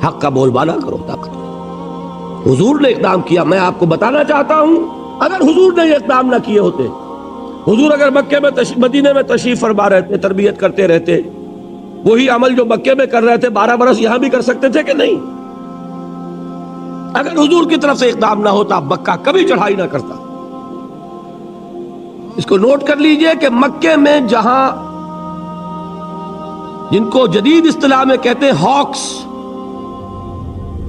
Speaker 2: حق کا بول بالا کرو. طاقت حضور نے اقدام کیا. میں آپ کو بتانا چاہتا ہوں، اگر حضور نے یہ اقدام نہ کیے ہوتے، حضور اگر مکے میں مدینے میں تشریف فرما رہتے، تربیت کرتے رہتے، وہی عمل جو مکے میں کر رہے تھے 12 برس یہاں بھی کر سکتے تھے کہ نہیں؟ اگر حضور کی طرف سے اقدام نہ ہوتا مکہ کبھی چڑھائی نہ کرتا. اس کو نوٹ کر لیجئے کہ مکے میں جہاں جن کو جدید اصطلاح میں کہتے ہیں ہاکس،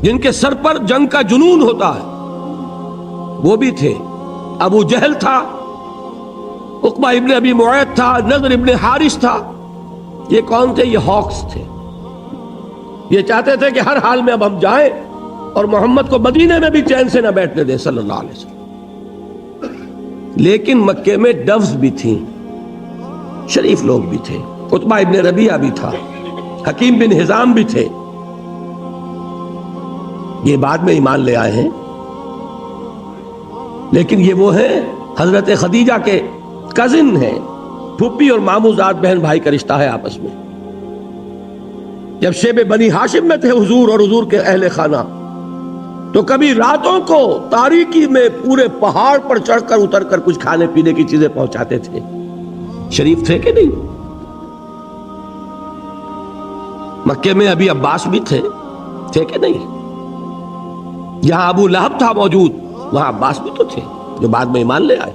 Speaker 2: جن کے سر پر جنگ کا جنون ہوتا ہے، وہ بھی تھے. ابو جہل تھا، عقبہ ابن ابی معیط تھا، نضر ابن حارث تھا. یہ کون تھے؟ یہ ہاکس تھے. یہ چاہتے تھے کہ ہر حال میں اب ہم جائیں اور محمد کو مدینے میں بھی چین سے نہ بیٹھنے دیں صلی اللہ علیہ وسلم. لیکن مکے میں ڈوز بھی تھیں، شریف لوگ بھی تھے. عتبہ ابن ربیعہ بھی تھا، حکیم بن حزام بھی تھے. یہ بعد میں ایمان لے آئے ہیں، لیکن یہ وہ ہیں حضرت خدیجہ کے کزن ہیں. پھوپھی اور ماموں ذات بہن بھائی کا رشتہ ہے آپس میں. جب شیب بنی ہاشم میں تھے حضور اور حضور کے اہل خانہ، تو کبھی راتوں کو تاریکی میں پورے پہاڑ پر چڑھ کر اتر کر کچھ کھانے پینے کی چیزیں پہنچاتے تھے. شریف تھے کہ نہیں؟ مکے میں ابھی عباس بھی تھے کہ نہیں؟ جہاں ابو لہب تھا موجود، وہاں عباس بھی تو تھے جو بعد میں ایمان لے آئے.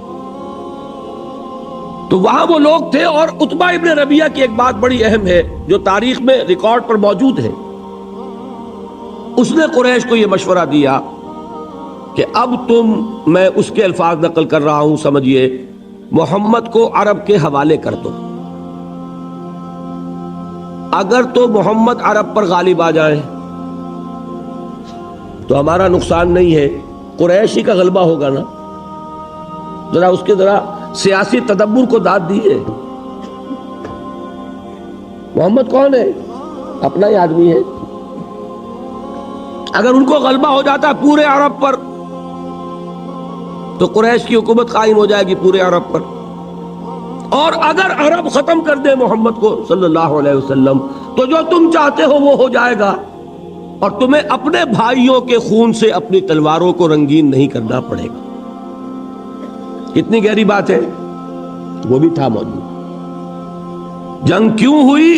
Speaker 2: تو وہاں وہ لوگ تھے. اور عتبہ ابن ربیعہ کی ایک بات بڑی اہم ہے جو تاریخ میں ریکارڈ پر موجود ہے. اس نے قریش کو یہ مشورہ دیا کہ اب میں اس کے الفاظ نقل کر رہا ہوں، سمجھیے، محمد کو عرب کے حوالے کر دو. اگر تو محمد عرب پر غالب آ جائیں تو ہمارا نقصان نہیں ہے، قریشی کا غلبہ ہوگا نا. ذرا اس کے ذرا سیاسی تدبر کو داد دیجیے. محمد کون ہے؟ اپنا ہی آدمی ہے. اگر ان کو غلبہ ہو جاتا پورے عرب پر تو قریش کی حکومت قائم ہو جائے گی پورے عرب پر. اور اگر عرب ختم کر دے محمد کو صلی اللہ علیہ وسلم تو جو تم چاہتے ہو وہ ہو جائے گا، اور تمہیں اپنے بھائیوں کے خون سے اپنی تلواروں کو رنگین نہیں کرنا پڑے گا. کتنی گہری بات ہے. وہ بھی تھا موجود. جنگ کیوں ہوئی؟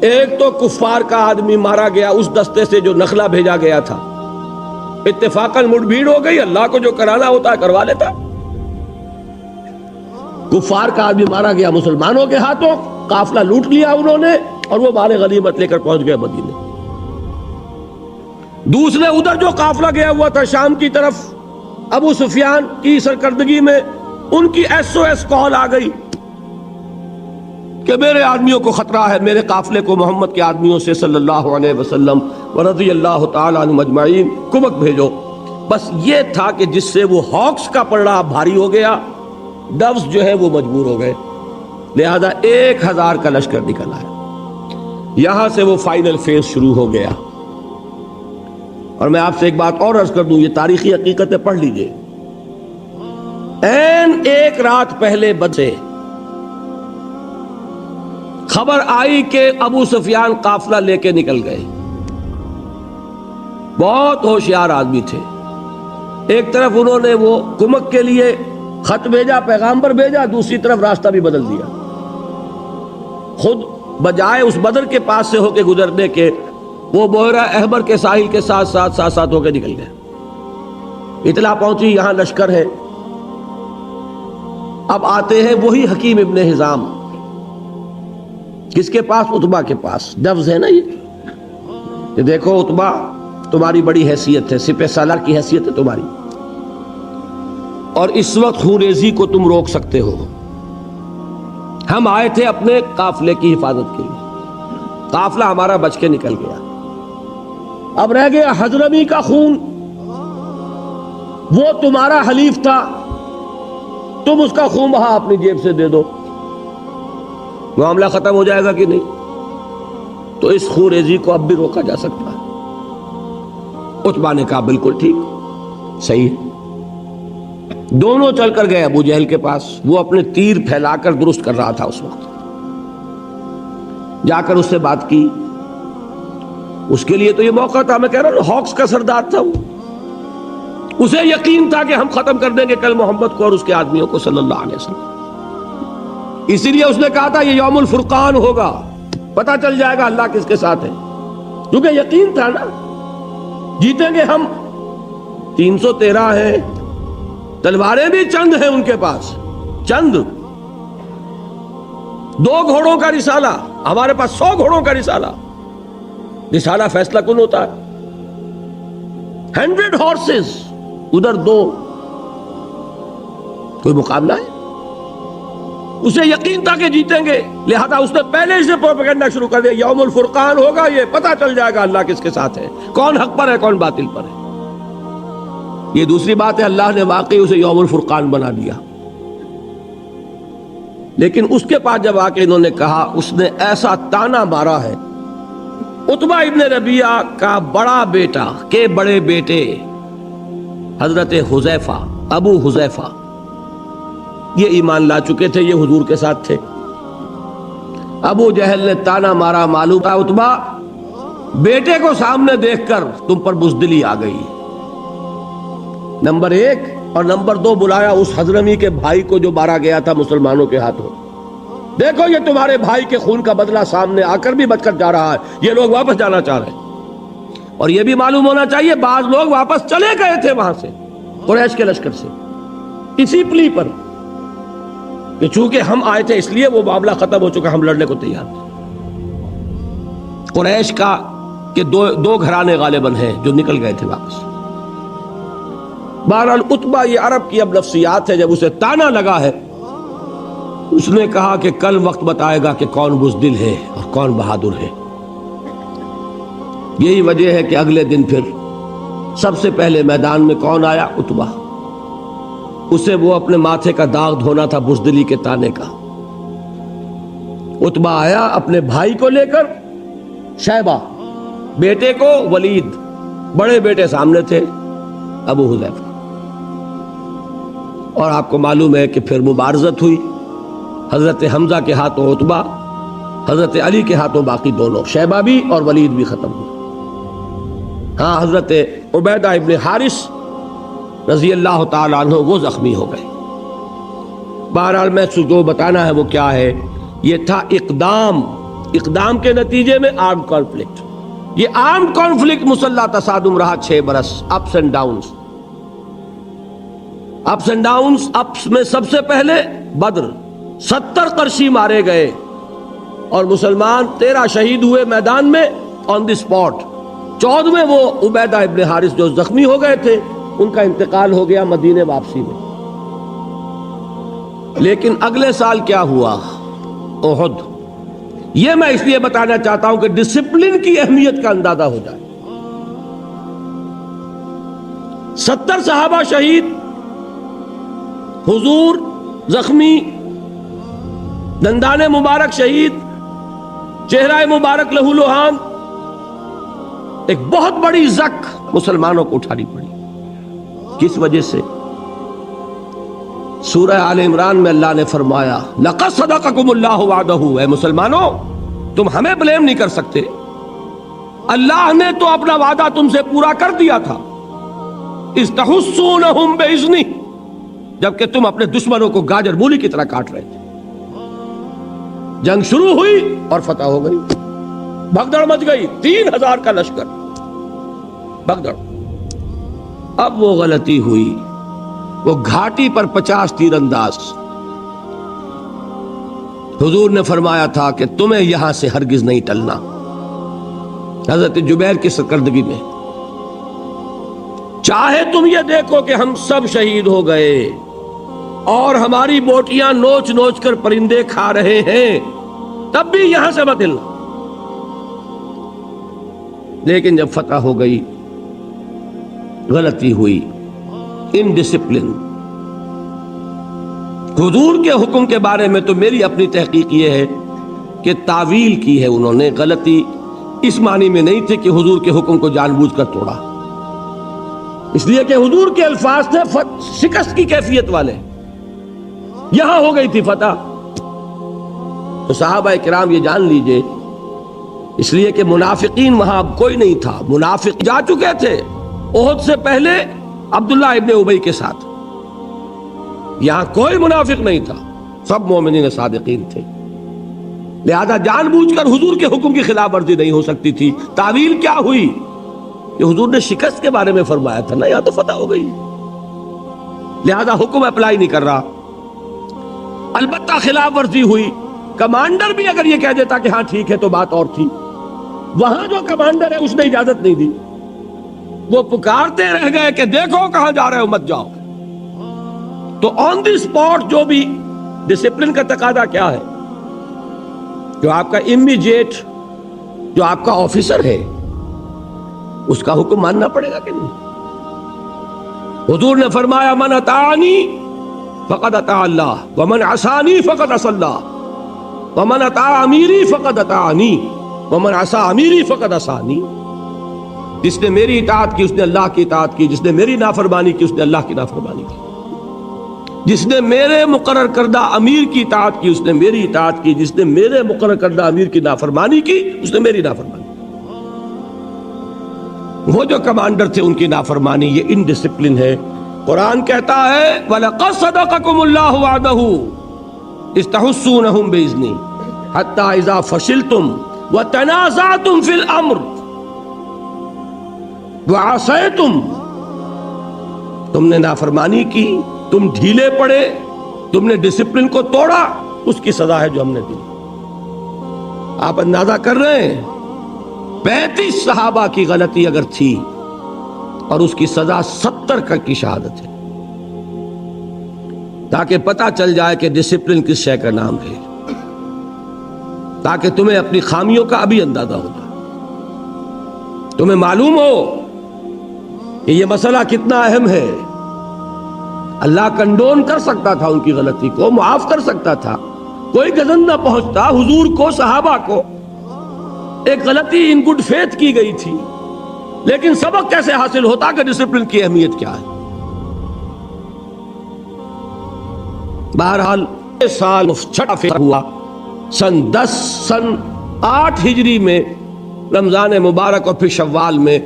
Speaker 2: ایک تو کفار کا آدمی مارا گیا اس دستے سے جو نخلا بھیجا گیا تھا. اتفاقاً مٹ بھیڑ ہو گئی، اللہ کو جو کرانا ہوتا ہے کروا لیتا. کفار کا آدمی مارا گیا مسلمانوں کے ہاتھوں، قافلہ لوٹ لیا انہوں نے، اور وہ مال غنیمت لے کر پہنچ گئے مدینے. دوسرے ادھر جو قافلہ گیا ہوا تھا شام کی طرف، ابو سفیان کی سرکردگی میں ان کی SOS کال آ گئی کہ میرے آدمیوں کو خطرہ ہے، میرے قافلے کو محمد کے آدمیوں سے صلی اللہ علیہ وسلم ورضی اللہ تعالی عنہم اجمعین کمک بھیجو. بس یہ تھا کہ جس سے وہ ہاکس کا پلڑا بھاری ہو گیا، ڈوز جو ہے وہ مجبور ہو گئے، لہذا 1000 کا لشکر نکل آیا. یہاں سے وہ فائنل فیز شروع ہو گیا. اور میں آپ سے ایک بات اور عرض کر دوں، یہ تاریخی حقیقتیں پڑھ لیجئے. ایک رات پہلے بدر سے خبر آئی کہ ابو سفیان قافلہ لے کے نکل گئے. بہت ہوشیار آدمی تھے. ایک طرف انہوں نے وہ کمک کے لیے خط بھیجا، پیغامبر بھیجا، دوسری طرف راستہ بھی بدل دیا. خود بجائے اس بدر کے پاس سے ہو کے گزرنے کے، وہ بحیرہ احمر کے ساحل کے ساتھ ہو کے نکل گئے. اطلاع پہنچی یہاں لشکر ہے. اب آتے ہیں وہی حکیم ابن حزام، کس کے پاس؟ عتبہ کے پاس. ڈوز ہے نا یہ دیکھو عتبہ تمہاری بڑی حیثیت ہے، سپہ سالار کی حیثیت ہے تمہاری، اور اس وقت خونریزی کو تم روک سکتے ہو. ہم آئے تھے اپنے قافلے کی حفاظت کے لیے، قافلہ ہمارا بچ کے نکل گیا، اب رہ گیا حضرمی کا خون. وہ تمہارا حلیف تھا، تم اس کا خون بہا اپنی جیب سے دے دو، معاملہ ختم ہو جائے گا کہ نہیں؟ تو اس خونریزی کو اب بھی روکا جا سکتا ہے. عتبہ نے کہا بالکل ٹھیک، صحیح ہے. دونوں چل کر گئے ابو جہل کے پاس. وہ اپنے تیر پھیلا کر درست کر رہا تھا اس وقت. جا کر اس سے بات کی. اس کے لیے تو یہ موقع تھا، میں کہہ رہا ہوں ہاکس کا سردار تھا وہ. اسے یقین تھا کہ ہم ختم کر دیں گے کل محمد کو اور اس کے آدمیوں کو صلی اللہ علیہ وسلم. اسی لیے اس نے کہا تھا یہ یوم الفرقان ہوگا، پتہ چل جائے گا اللہ کس کے ساتھ ہے. کیونکہ یقین تھا نا جیتیں گے ہم. 313 ہیں، تلواریں بھی چند ہیں ان کے پاس، چند. 2 گھوڑوں کا رسالہ، ہمارے پاس 100 گھوڑوں کا رسالہ. رسالہ فیصلہ کن ہوتا ہے. 100 ہارسز، ادھر 2، کوئی مقابلہ ہے؟ اسے یقین تھا کہ جیتیں گے، لہذا اس نے پہلے سے پروپیگنڈا شروع کر دیا یوم الفرقان ہوگا، یہ پتہ چل جائے گا اللہ کس کے ساتھ ہے، کون حق پر ہے کون باطل پر ہے. یہ دوسری بات ہے، اللہ نے واقعی اسے یوم الفرقان بنا دیا. لیکن اس کے پاس جب آ کے انہوں نے کہا، اس نے ایسا تانا مارا ہے. عتبہ ابن ربیعہ کا بڑا بیٹا کے بڑے بیٹے حضرت حذیفہ، ابو حذیفہ، یہ ایمان لا چکے تھے، یہ حضور کے ساتھ تھے. ابو جہل نے تانا مارا، معلوم تھا عتبہ بیٹے کو سامنے دیکھ کر تم پر بزدلی آ گئی. نمبر 1 اور نمبر 2 بلایا اس حضرمی کے بھائی کو جو مارا گیا تھا مسلمانوں کے ہاتھوں. دیکھو یہ تمہارے بھائی کے خون کا بدلہ سامنے آ کر بھی بچ کر جا رہا ہے، یہ لوگ واپس جانا چاہ رہے ہیں. اور یہ بھی معلوم ہونا چاہیے بعض لوگ واپس چلے گئے تھے وہاں سے قریش کے لشکر سے، اسی پلی پر کہ چونکہ ہم آئے تھے اس لیے وہ معاملہ ختم ہو چکا، ہم لڑنے کو تیار تھے. قریش کا کہ دو گھرانے غالباً ہیں جو نکل گئے تھے واپس. بہرحال عتبہ، یہ عرب کی اب نفسیات ہے، جب اسے تانا لگا ہے اس نے کہا کہ کل وقت بتائے گا کہ کون بزدل ہے اور کون بہادر ہے. یہی وجہ ہے کہ اگلے دن پھر سب سے پہلے میدان میں کون آیا؟ عتبہ. اسے وہ اپنے ماتھے کا داغ دھونا تھا بزدلی کے تانے کا. عتبہ آیا اپنے بھائی کو لے کر، شیبہ بیٹے کو، ولید بڑے بیٹے سامنے تھے ابو حذیفہ، اور آپ کو معلوم ہے کہ پھر مبارزت ہوئی، حضرت حمزہ کے ہاتھوں عتبہ، حضرت علی کے ہاتھوں باقی دونوں، شیبہ بھی اور ولید بھی ختم ہوئے۔ ہاں حضرت عبیدہ ابن حارث رضی اللہ تعالیٰ عنہ وہ زخمی ہو گئے۔ بہرحال میں جو بتانا ہے وہ کیا ہے، یہ تھا اقدام کے نتیجے میں آرمڈ کانفلکٹ۔ یہ آرمڈ کانفلکٹ مسلح تصادم رہا 6 برس، ups and Downs, ups and Downs. Ups میں سب سے پہلے بدر، 70 قرشی مارے گئے اور مسلمان 13 شہید ہوئے میدان میں آن دی اسپاٹ۔ 14ویں وہ عبیدہ ابن حارث جو زخمی ہو گئے تھے، ان کا انتقال ہو گیا مدینے واپسی میں۔ لیکن اگلے سال کیا ہوا؟ احد۔ یہ میں اس لیے بتانا چاہتا ہوں کہ ڈسپلن کی اہمیت کا اندازہ ہو جائے۔ 70 صحابہ شہید، حضور زخمی، دندان مبارک شہید، چہرہ مبارک لہو لہان، ایک بہت بڑی زک مسلمانوں کو اٹھانی پڑی۔ کس وجہ سے؟ سورہ آل عمران میں اللہ نے فرمایا لَقَدْ صَدَقَكُمُ اللَّهُ وَعْدَهُ، اے مسلمانوں تم ہمیں بلیم نہیں کر سکتے، اللہ نے تو اپنا وعدہ تم سے پورا کر دیا تھا۔ اِذْ تَحُسُّونَهُمْ بِإِذْنِهِ، جبکہ تم اپنے دشمنوں کو گاجر مولی کی طرح کاٹ رہے تھے۔ جنگ شروع ہوئی اور فتح ہو گئی، بھگدڑ مچ گئی، 3000 کا لشکر، بھگدڑ۔ اب وہ غلطی ہوئی، وہ گھاٹی پر 50 تیر انداز۔ حضور نے فرمایا تھا کہ تمہیں یہاں سے ہرگز نہیں ٹلنا، حضرت جبیر کی سرکردگی میں۔ چاہے تم یہ دیکھو کہ ہم سب شہید ہو گئے اور ہماری بوٹیاں نوچ نوچ کر پرندے کھا رہے ہیں، تب بھی یہاں سے مت ہلنا۔ لیکن جب فتح ہو گئی، غلطی ہوئی، انڈسپلن۔ حضور کے حکم کے بارے میں تو میری اپنی تحقیق یہ ہے کہ تعویل کی ہے انہوں نے، غلطی اس معنی میں نہیں تھی کہ حضور کے حکم کو جان بوجھ کر توڑا، اس لیے کہ حضور کے الفاظ تھے شکست کی کیفیت والے۔ یہاں ہو گئی تھی فتح، تو صحابہ کرام یہ جان لیجئے، اس لیے کہ منافقین وہاں اب کوئی نہیں تھا، منافق جا چکے تھے احد سے پہلے عبداللہ ابن ابی کے ساتھ، یہاں کوئی منافق نہیں تھا، سب مومنین صادقین تھے، لہذا جان بوجھ کر حضور کے حکم کی خلاف ورزی نہیں ہو سکتی تھی۔ تعویل کیا ہوئی کہ حضور نے شکست کے بارے میں فرمایا تھا نا، یہاں تو فتح ہو گئی، لہذا حکم اپلائی نہیں کر رہا۔ البتہ خلاف ورزی ہوئی، کمانڈر بھی اگر یہ کہہ دیتا کہ ہاں ٹھیک ہے تو بات اور تھی، وہاں جو کمانڈر ہے اس نے اجازت نہیں دی، وہ پکارتے رہ گئے کہ دیکھو کہاں جا رہے ہو، مت جاؤ۔ تو آن دی اسپاٹ جو بھی ڈسپلن کا تقاضا کیا ہے، جو آپ کا امیڈیٹ، جو آپ کا آفیسر ہے، اس کا حکم ماننا پڑے گا کہ نہیں؟ حضور نے فرمایا من اطاعنی فقد اطاع اللہ ومن عصانی فقد عصى اللہ ومن اطاع امیری فقد اطاعنی ومن عصى امیری فقد عصانی۔ جس نے میری اطاعت کی اس نے اللہ کی اطاعت کی، جس نے میری نافرمانی کی اس نے اللہ کی نافرمانی کی، جس نے میرے مقرر کردہ امیر کی اطاعت کی اس نے میری اطاعت کی، جس نے میرے مقرر کردہ امیر کی نافرمانی کی اس نے میری نافرمانی کی۔ وہ جو کمانڈر تھے ان کی نافرمانی، یہ انڈسپلن ہے۔ قرآن کہتا ہے وَلَقَدْ صَدَقَكُمُ اللَّهُ وَعْدَهُ إِذْ تَحُسُّونَهُم بِإِذْنِهِ حَتَّى إِذَا فَشِلْتُمْ وَتَنَازَعْتُمْ فِي الْأَمْرِ وَعَصَيْتُمْ، تم نے نافرمانی کی، تم ڈھیلے پڑے، تم نے ڈسپلن کو توڑا، اس کی سزا ہے جو ہم نے دی۔ آپ اندازہ کر رہے ہیں 35 صحابہ کی غلطی اگر تھی اور اس کی سزا 70 کی شہادت ہے، تاکہ پتہ چل جائے کہ ڈسپلن کس شے کا نام ہے، تاکہ تمہیں اپنی خامیوں کا ابھی اندازہ ہو جائے، تمہیں معلوم ہو کہ یہ مسئلہ کتنا اہم ہے۔ اللہ کنڈون کر سکتا تھا ان کی غلطی کو، معاف کر سکتا تھا، کوئی گزن نہ پہنچتا حضور کو، صحابہ کو ایک غلطی ان گڈ فیتھ کی گئی تھی، لیکن سبق کیسے حاصل ہوتا کہ ڈسپلن کی اہمیت کیا ہے۔ بہرحال سال چھٹا فتح ہوا سن 8 ہجری میں، رمضان مبارک اور پھر شوال میں،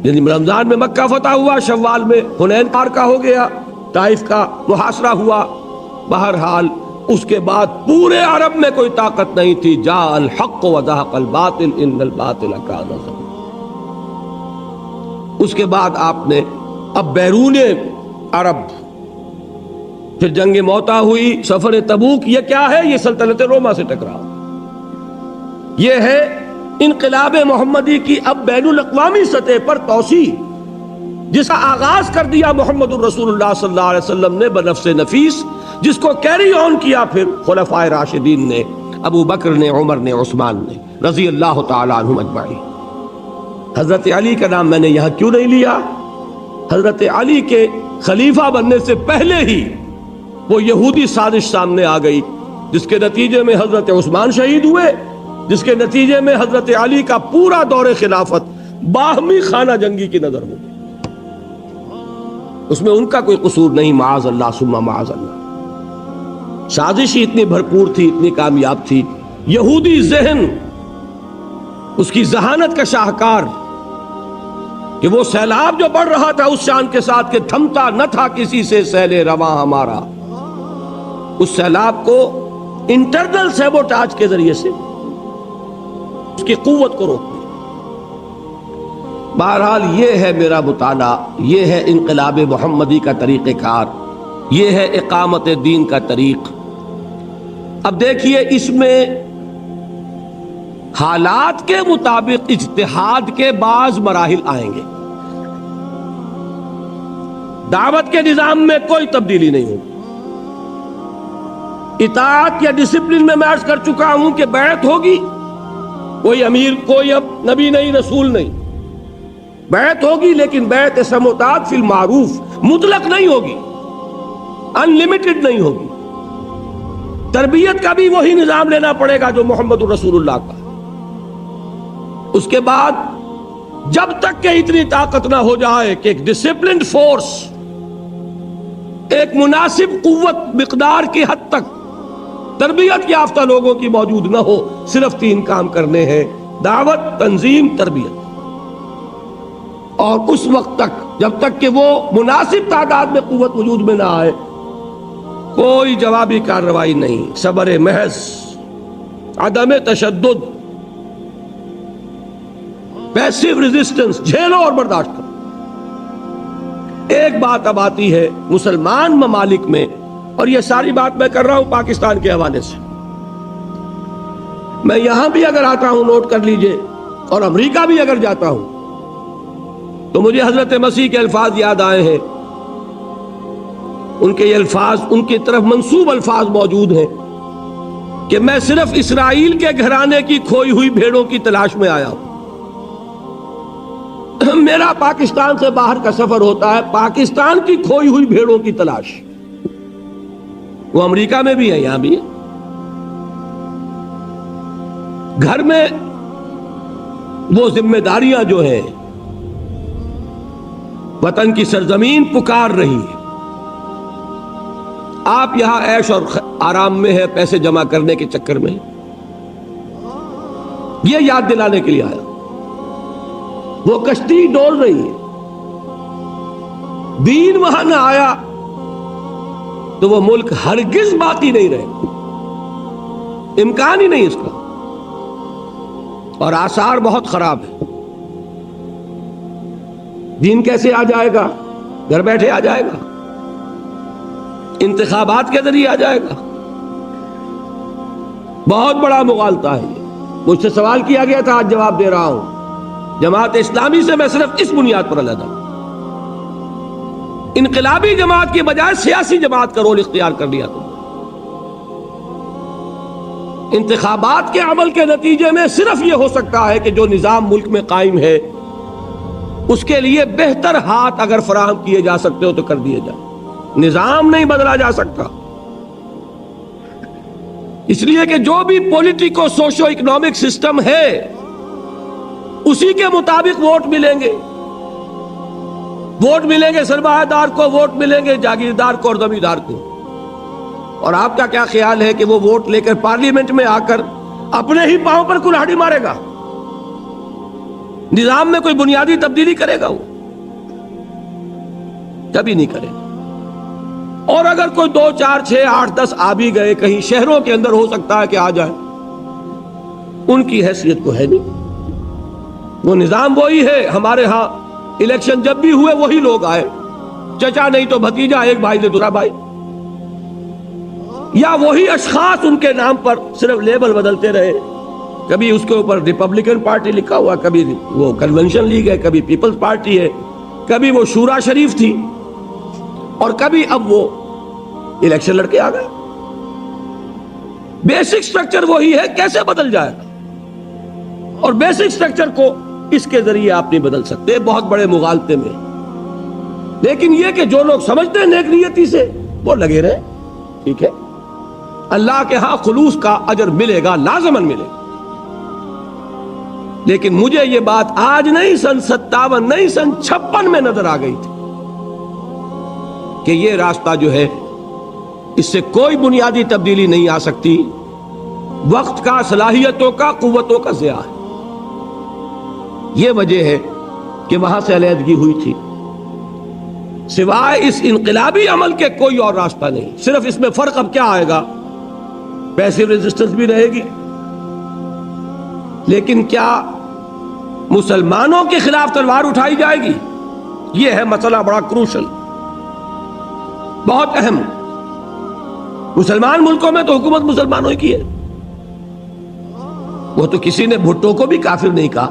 Speaker 2: یعنی رمضان میں مکہ فتح ہوا، شوال میں حنین پار کا ہو گیا، طائف کا محاصرہ ہوا۔ بہرحال اس کے بعد پورے عرب میں کوئی طاقت نہیں تھی۔ جاء الحق وزهق الباطل ان الباطل کان زہوقا۔ اس کے بعد آپ نے اب بیرون عرب پھر جنگ موتا ہوئی، سفر تبوک۔ یہ کیا ہے؟ یہ سلطنت روما سے ٹکراؤ، یہ ہے انقلاب محمدی کی اب بین الاقوامی سطح پر توسیع، جس کا آغاز کر دیا محمد الرسول اللہ صلی اللہ علیہ وسلم نے بنفس نفیس، جس کو کیری آن کیا پھر خلفائے راشدین نے، ابو بکر نے، عمر نے، عثمان نے، رضی اللہ تعالی عنہم اجمعین۔ حضرت علی کا نام میں نے یہاں کیوں نہیں لیا؟ حضرت علی کے خلیفہ بننے سے پہلے ہی وہ یہودی سازش سامنے آ گئی، جس کے نتیجے میں حضرت عثمان شہید ہوئے، جس کے نتیجے میں حضرت علی کا پورا دور خلافت باہمی خانہ جنگی کی نظر ہو گئی۔ اس میں ان کا کوئی قصور نہیں، معاذ اللہ ثم معاذ اللہ۔ سازش ہی اتنی بھرپور تھی، اتنی کامیاب تھی، یہودی ذہن اس کی ذہانت کا شاہکار، کہ وہ سیلاب جو بڑھ رہا تھا اس شان کے ساتھ کہ تھمتا نہ تھا کسی سے سیل رواں ہمارا، اس سیلاب کو انٹرنل سیبوٹاج کے ذریعے سے اس کی قوت کو روک دیا۔ بہرحال یہ ہے میرا مطالعہ، یہ ہے انقلاب محمدی کا طریقہ کار، یہ ہے اقامت دین کا طریق۔ اب دیکھیے اس میں حالات کے مطابق اجتہاد کے بعض مراحل آئیں گے۔ دعوت کے نظام میں کوئی تبدیلی نہیں ہوگی۔ اطاعت یا ڈسپلن میں عرض کر چکا ہوں کہ بیعت ہوگی، کوئی امیر، کوئی اب نبی نہیں، رسول نہیں، بیعت ہوگی، لیکن بیعت سموتات فی المعروف، مطلق نہیں ہوگی، انلمیٹڈ نہیں ہوگی۔ تربیت کا بھی وہی نظام لینا پڑے گا جو محمد الرسول اللہ کا۔ اس کے بعد جب تک کہ اتنی طاقت نہ ہو جائے کہ ایک ڈسپلنڈ فورس، ایک مناسب قوت مقدار کی حد تک تربیت یافتہ لوگوں کی موجود نہ ہو، صرف 3 کام کرنے ہیں: دعوت، تنظیم، تربیت۔ اور اس وقت تک، جب تک کہ وہ مناسب تعداد میں قوت وجود میں نہ آئے، کوئی جوابی کارروائی نہیں، صبر محض، عدم تشدد، پیسیو ریزسٹنس، جھیلو اور برداشت کرو۔ ایک بات اب آتی ہے مسلمان ممالک میں، اور یہ ساری بات میں کر رہا ہوں پاکستان کے حوالے سے، میں یہاں بھی اگر آتا ہوں نوٹ کر لیجئے، اور امریکہ بھی اگر جاتا ہوں تو مجھے حضرت مسیح کے الفاظ یاد آئے ہیں۔ ان کے یہ الفاظ، ان کی طرف منسوب الفاظ موجود ہیں کہ میں صرف اسرائیل کے گھرانے کی کھوئی ہوئی بھیڑوں کی تلاش میں آیا ہوں۔ میرا پاکستان سے باہر کا سفر ہوتا ہے پاکستان کی کھوئی ہوئی بھیڑوں کی تلاش۔ وہ امریکہ میں بھی ہے، یہاں بھی ہے۔ گھر میں وہ ذمہ داریاں جو ہیں، وطن کی سرزمین پکار رہی ہے، آپ یہاں عیش اور آرام میں ہے، پیسے جمع کرنے کے چکر میں، یہ یاد دلانے کے لیے آیا۔ وہ کشتی ڈول رہی ہے، دین وہاں نہ آیا تو وہ ملک ہرگز باقی نہیں رہے، امکان ہی نہیں اس کا، اور آثار بہت خراب ہے۔ دین کیسے آ جائے گا؟ گھر بیٹھے آ جائے گا، انتخابات کے ذریعے آ جائے گا۔ بہت بڑا مغالطہ ہے یہ۔ مجھ سے سوال کیا گیا تھا، آج جواب دے رہا ہوں۔ جماعت اسلامی سے میں صرف اس بنیاد پر علیحدہ ہوں، انقلابی جماعت کی بجائے سیاسی جماعت کا رول اختیار کر لیا تم۔ انتخابات کے عمل کے نتیجے میں صرف یہ ہو سکتا ہے کہ جو نظام ملک میں قائم ہے اس کے لیے بہتر ہاتھ اگر فراہم کیے جا سکتے ہو تو کر دیے جائیں۔ نظام نہیں بدلا جا سکتا، اس لیے کہ جو بھی پولیٹیکو سوشو اکنامک سسٹم ہے اسی کے مطابق ووٹ ملیں گے. ووٹ ملیں گے سرمایہ دار کو، ووٹ ملیں گے جاگیردار کو اور زمیندار کو. اور آپ کا کیا خیال ہے کہ وہ ووٹ لے کر پارلیمنٹ میں آ کر اپنے ہی پاؤں پر کلہاڑی مارے گا؟ نظام میں کوئی بنیادی تبدیلی کرے گا؟ وہ کبھی نہیں کرے گا. اور اگر کوئی 2 4 6 8 10 آ بھی گئے، کہیں شہروں کے اندر ہو سکتا ہے کہ آ جائے، ان کی حیثیت کو ہے نہیں. وہ نظام وہی ہے. ہمارے ہاں الیکشن جب بھی ہوئے وہی لوگ آئے، چچا نہیں تو بھتیجا، ایک بھائی سے دوسرا بھائی، یا وہی اشخاص ان کے نام پر صرف لیبل بدلتے رہے. کبھی اس کے اوپر ریپبلکن پارٹی لکھا ہوا، کبھی وہ کنونشن لیگ ہے، کبھی پیپلز پارٹی ہے، کبھی وہ شورا شریف تھی، اور کبھی اب وہ الیکشن لڑ کے آ گئے. بیسک سٹرکچر وہی ہے، کیسے بدل جائے گا؟ اور بیسک سٹرکچر کو اس کے ذریعے آپ نہیں بدل سکتے بہت بڑے مغالطے میں. لیکن یہ کہ جو لوگ سمجھتے ہیں نیک نیتی سے، وہ لگے رہے. ٹھیک ہے، اللہ کے ہاں خلوص کا اجر ملے گا، لازماً ملے گا. لیکن مجھے یہ بات آج نہیں، سن 57 نہیں، سن 56 میں نظر آ گئی تھی کہ یہ راستہ جو ہے اس سے کوئی بنیادی تبدیلی نہیں آ سکتی. وقت کا، صلاحیتوں کا، قوتوں کا ضیاع ہے. یہ وجہ ہے کہ وہاں سے علیحدگی ہوئی تھی. سوائے اس انقلابی عمل کے کوئی اور راستہ نہیں. صرف اس میں فرق اب کیا آئے گا؟ پیسو ریزسٹنس بھی رہے گی، لیکن کیا مسلمانوں کے خلاف تلوار اٹھائی جائے گی؟ یہ ہے مسئلہ بڑا کروشل، بہت اہم. مسلمان ملکوں میں تو حکومت مسلمانوں کی ہے. وہ تو کسی نے بھٹو کو بھی کافر نہیں کہا.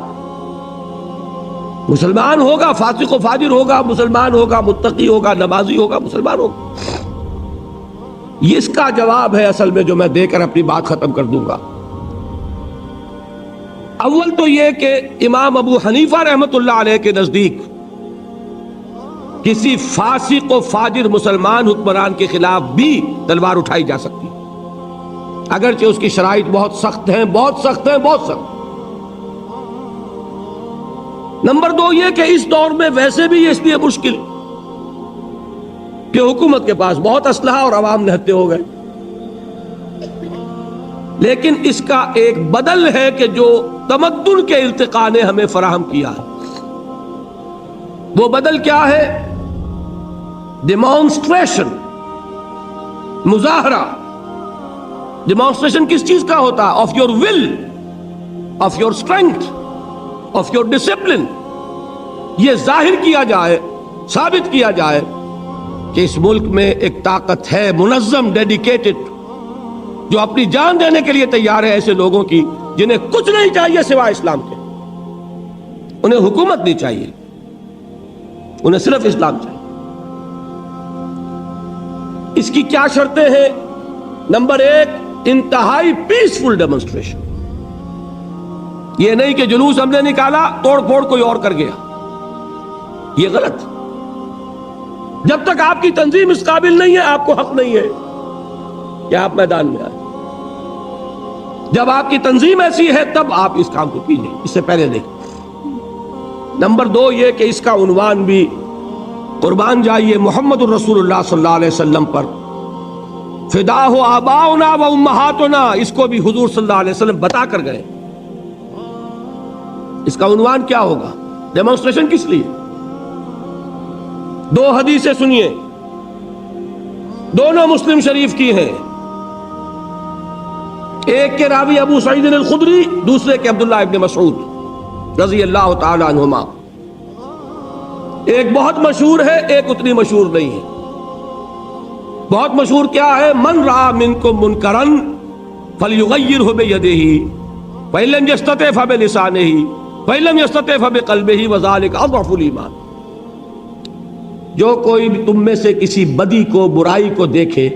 Speaker 2: مسلمان ہوگا، فاسق و فاجر ہوگا، مسلمان ہوگا، متقی ہوگا، نمازی ہوگا، مسلمان ہوگا. یہ اس کا جواب ہے اصل میں جو میں دے کر اپنی بات ختم کر دوں گا. اول تو یہ کہ امام ابو حنیفہ رحمت اللہ علیہ کے نزدیک کسی فاسق و فاجر مسلمان حکمران کے خلاف بھی تلوار اٹھائی جا سکتی، اگرچہ اس کی شرائط بہت سخت ہیں، بہت سخت ہیں، بہت سخت. نمبر 2 یہ کہ اس دور میں ویسے بھی اس لیے مشکل کہ حکومت کے پاس بہت اسلحہ اور عوام نہتے ہو گئے. لیکن اس کا ایک بدل ہے کہ جو تمدن کے ارتقاء نے ہمیں فراہم کیا ہے. وہ بدل کیا ہے؟ ڈیمانسٹریشن، مظاہرہ. ڈیمانسٹریشن کس چیز کا ہوتا ہے؟ Of your will, of your strength, of your discipline. یہ ظاہر کیا جائے، ثابت کیا جائے کہ اس ملک میں ایک طاقت ہے منظم، ڈیڈیکیٹڈ، جو اپنی جان دینے کے لیے تیار ہے ایسے لوگوں کی جنہیں کچھ نہیں چاہیے سوائے اسلام کے. انہیں حکومت نہیں چاہیے، انہیں صرف اسلام چاہیے. اس کی کیا شرطیں ہیں؟ نمبر 1 انتہائی پیسفل ڈیمونسٹریشن. یہ نہیں کہ جلوس ہم نے نکالا، توڑ پھوڑ کوئی اور کر گیا. یہ غلط. جب تک آپ کی تنظیم اس قابل نہیں ہے، آپ کو حق نہیں ہے کہ آپ میدان میں آئیں. جب آپ کی تنظیم ایسی ہے تب آپ اس کام کو کیجیے، اس سے پہلے نہیں. نمبر 2 یہ کہ اس کا عنوان بھی قربان جائیے محمد الرسول اللہ صلی اللہ علیہ وسلم پر، فدا ہو آباؤنا و امہاتنا. اس کو بھی حضور صلی اللہ علیہ وسلم بتا کر گئے. اس کا عنوان کیا ہوگا؟ ڈیمونسٹریشن کس لیے؟ 2 حدیثیں سنیے، دونوں مسلم شریف کی ہیں. ایک کے راوی ابو سعید الخدری، دوسرے کے عبداللہ ابن مسعود رضی اللہ تعالی عنہما. ایک بہت مشہور ہے، ایک اتنی مشہور نہیں ہے. بہت مشہور کیا ہے؟ من رأى منکم منکرا فلیغیرہ بیدہ فإن لم یستطع فبلسانہ فإن لم یستطع فبقلبہ وذلک اضعف الایمان. جو کوئی بھی تم میں سے کسی بدی کو، برائی کو دیکھے،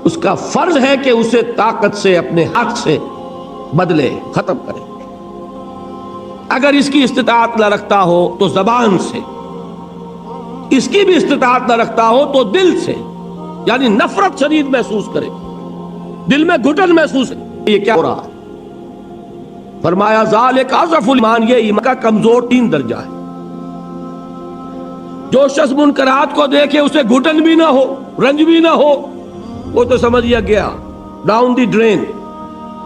Speaker 2: اس کا فرض ہے کہ اسے طاقت سے، اپنے حق سے بدلے، ختم کرے. اگر اس کی استطاعت نہ رکھتا ہو تو زبان سے، اس کی بھی استطاعت نہ رکھتا ہو تو دل سے، یعنی نفرت شدید محسوس کرے. دل میں گھٹن محسوس ہے، یہ کیا ہو رہا ہے؟ فرمایا ذالک اضعف الایمان، یہ ایمان کا کمزور 3 درجہ ہے۔ جو شخص منکرات کو دیکھے اسے گھٹن بھی نہ ہو، رنج بھی نہ ہو، وہ تو سمجھ گیا ڈاؤن دی ڈرین،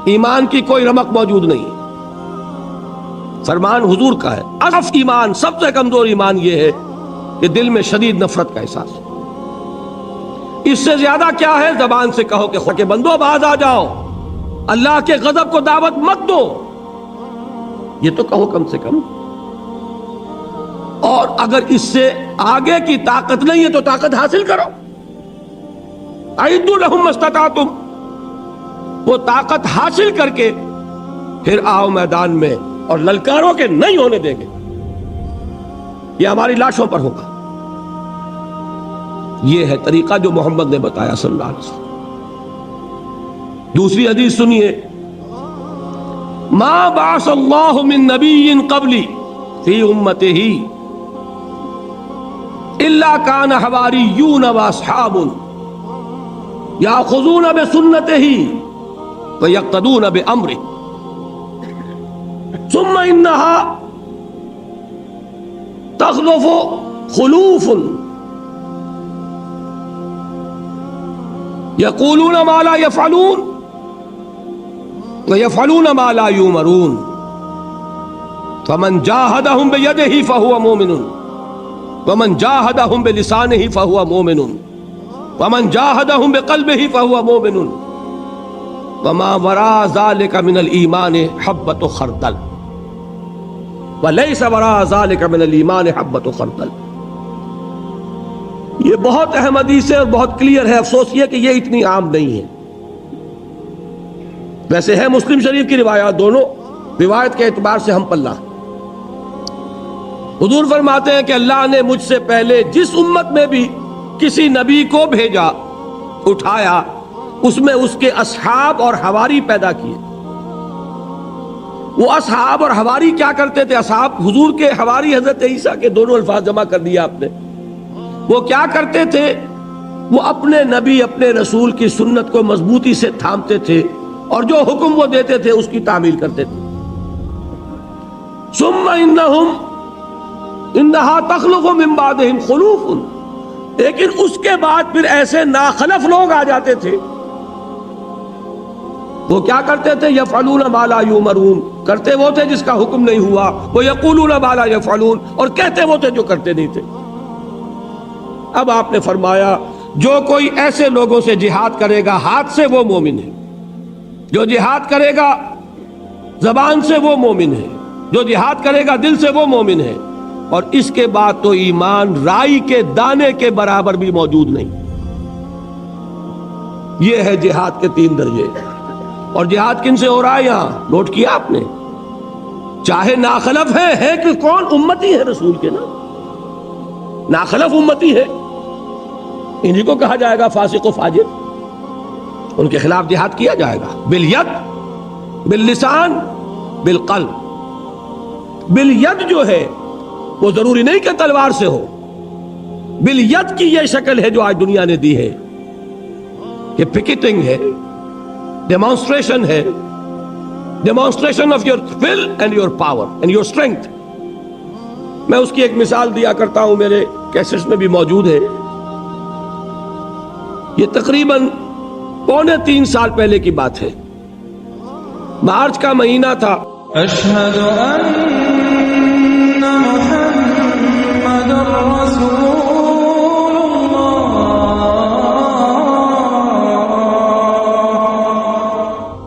Speaker 2: ایمان کی کوئی رمق موجود نہیں۔ فرمان حضور کا ہے اضعف ایمان، سب سے کمزور ایمان یہ ہے کہ دل میں شدید نفرت کا احساس ہے۔ اس سے زیادہ کیا ہے؟ زبان سے کہو کہ خدا کے بندو باز آ جاؤ، اللہ کے غضب کو دعوت مت دو، یہ تو کہو کم سے کم۔ اور اگر اس سے آگے کی طاقت نہیں ہے تو طاقت حاصل کرو، اعدوا لهم ما استطعتم، وہ طاقت حاصل کر کے پھر آؤ میدان میں اور للکاروں کے نہیں ہونے دیں گے، یہ ہماری لاشوں پر ہوگا۔ یہ ہے طریقہ جو محمد نے بتایا صلی اللہ علیہ وسلم۔ دوسری حدیث سنیے، ما بعث اللہ من نبی قبلی فی امتہ الا کان حواریون واصحاب یاخذون بسنتہ ویقتدون بامرہ ثم انہا تخلف خلوف یقولون ما لا یفعلون ویفعلون ما لا یؤمرون فمن جاہدہم بیدہ فہو مومن ومن جاہدہم بلسانہ فہو مومن ومن جاہدہم بقلبہ فہو مومن وما وراء ذلك من الایمان حبۃ خردل ولیس وراء ذلك من الایمان حبۃ خردل۔ یہ بہت اہم حدیث ہے اور بہت کلیئر ہے، افسوس یہ کہ یہ اتنی عام نہیں ہے۔ ویسے ہے مسلم شریف کی روایات، دونوں روایت کے اعتبار سے ہم پلہ۔ حضور فرماتے ہیں کہ اللہ نے مجھ سے پہلے جس امت میں بھی کسی نبی کو بھیجا، اٹھایا، اس میں اس کے اصحاب اور حواری پیدا کیے۔ وہ اصحاب اور حواری کیا کرتے تھے؟ اصحاب حضور کے، حواری حضرت عیسیٰ کے، دونوں الفاظ جمع کر دیا آپ نے۔ وہ کیا کرتے تھے؟ وہ اپنے نبی، اپنے رسول کی سنت کو مضبوطی سے تھامتے تھے اور جو حکم وہ دیتے تھے اس کی تعمیل کرتے تھے۔ ثم انہا تخلف من بعدہم خلوف، لیکن اس کے بعد پھر ایسے ناخلف لوگ آ جاتے تھے، وہ کیا کرتے تھے؟ یفعلون ما لا یؤمرون، کرتے وہ تھے جس کا حکم نہیں ہوا، وہ یقولون ما لا یفعلون، اور کہتے وہ تھے جو کرتے نہیں تھے۔ اب آپ نے فرمایا جو کوئی ایسے لوگوں سے جہاد کرے گا ہاتھ سے وہ مومن ہے، جو جہاد کرے گا زبان سے وہ مومن ہے، جو جہاد کرے گا دل سے وہ مومن ہے، اور اس کے بعد تو ایمان رائی کے دانے کے برابر بھی موجود نہیں۔ یہ ہے جہاد کے 3 درجے۔ اور جہاد کن سے ہو رہا ہے یہاں نوٹ کیا آپ نے؟ چاہے ناخلف ہے کہ کون؟ امتی ہے رسول کے نا، ناخلف امتی ہے، انہی کو کہا جائے گا فاسق و فاجر، ان کے خلاف جہاد کیا جائے گا بالید، باللسان، بالقلب۔ بالید جو ہے وہ ضروری نہیں کہ تلوار سے ہو، بالید کی یہ شکل ہے جو آج دنیا نے دی ہے، کہ پکیٹنگ ہے، ڈیمانسٹریشن ہے، demonstration of your will end your power and your strength. میں اس کی ایک مثال دیا کرتا ہوں، میرے کیسٹس میں بھی موجود ہے۔ یہ تقریباً 2.25 سال پہلے کی بات ہے، مارچ کا مہینہ تھا۔
Speaker 1: اشہد ان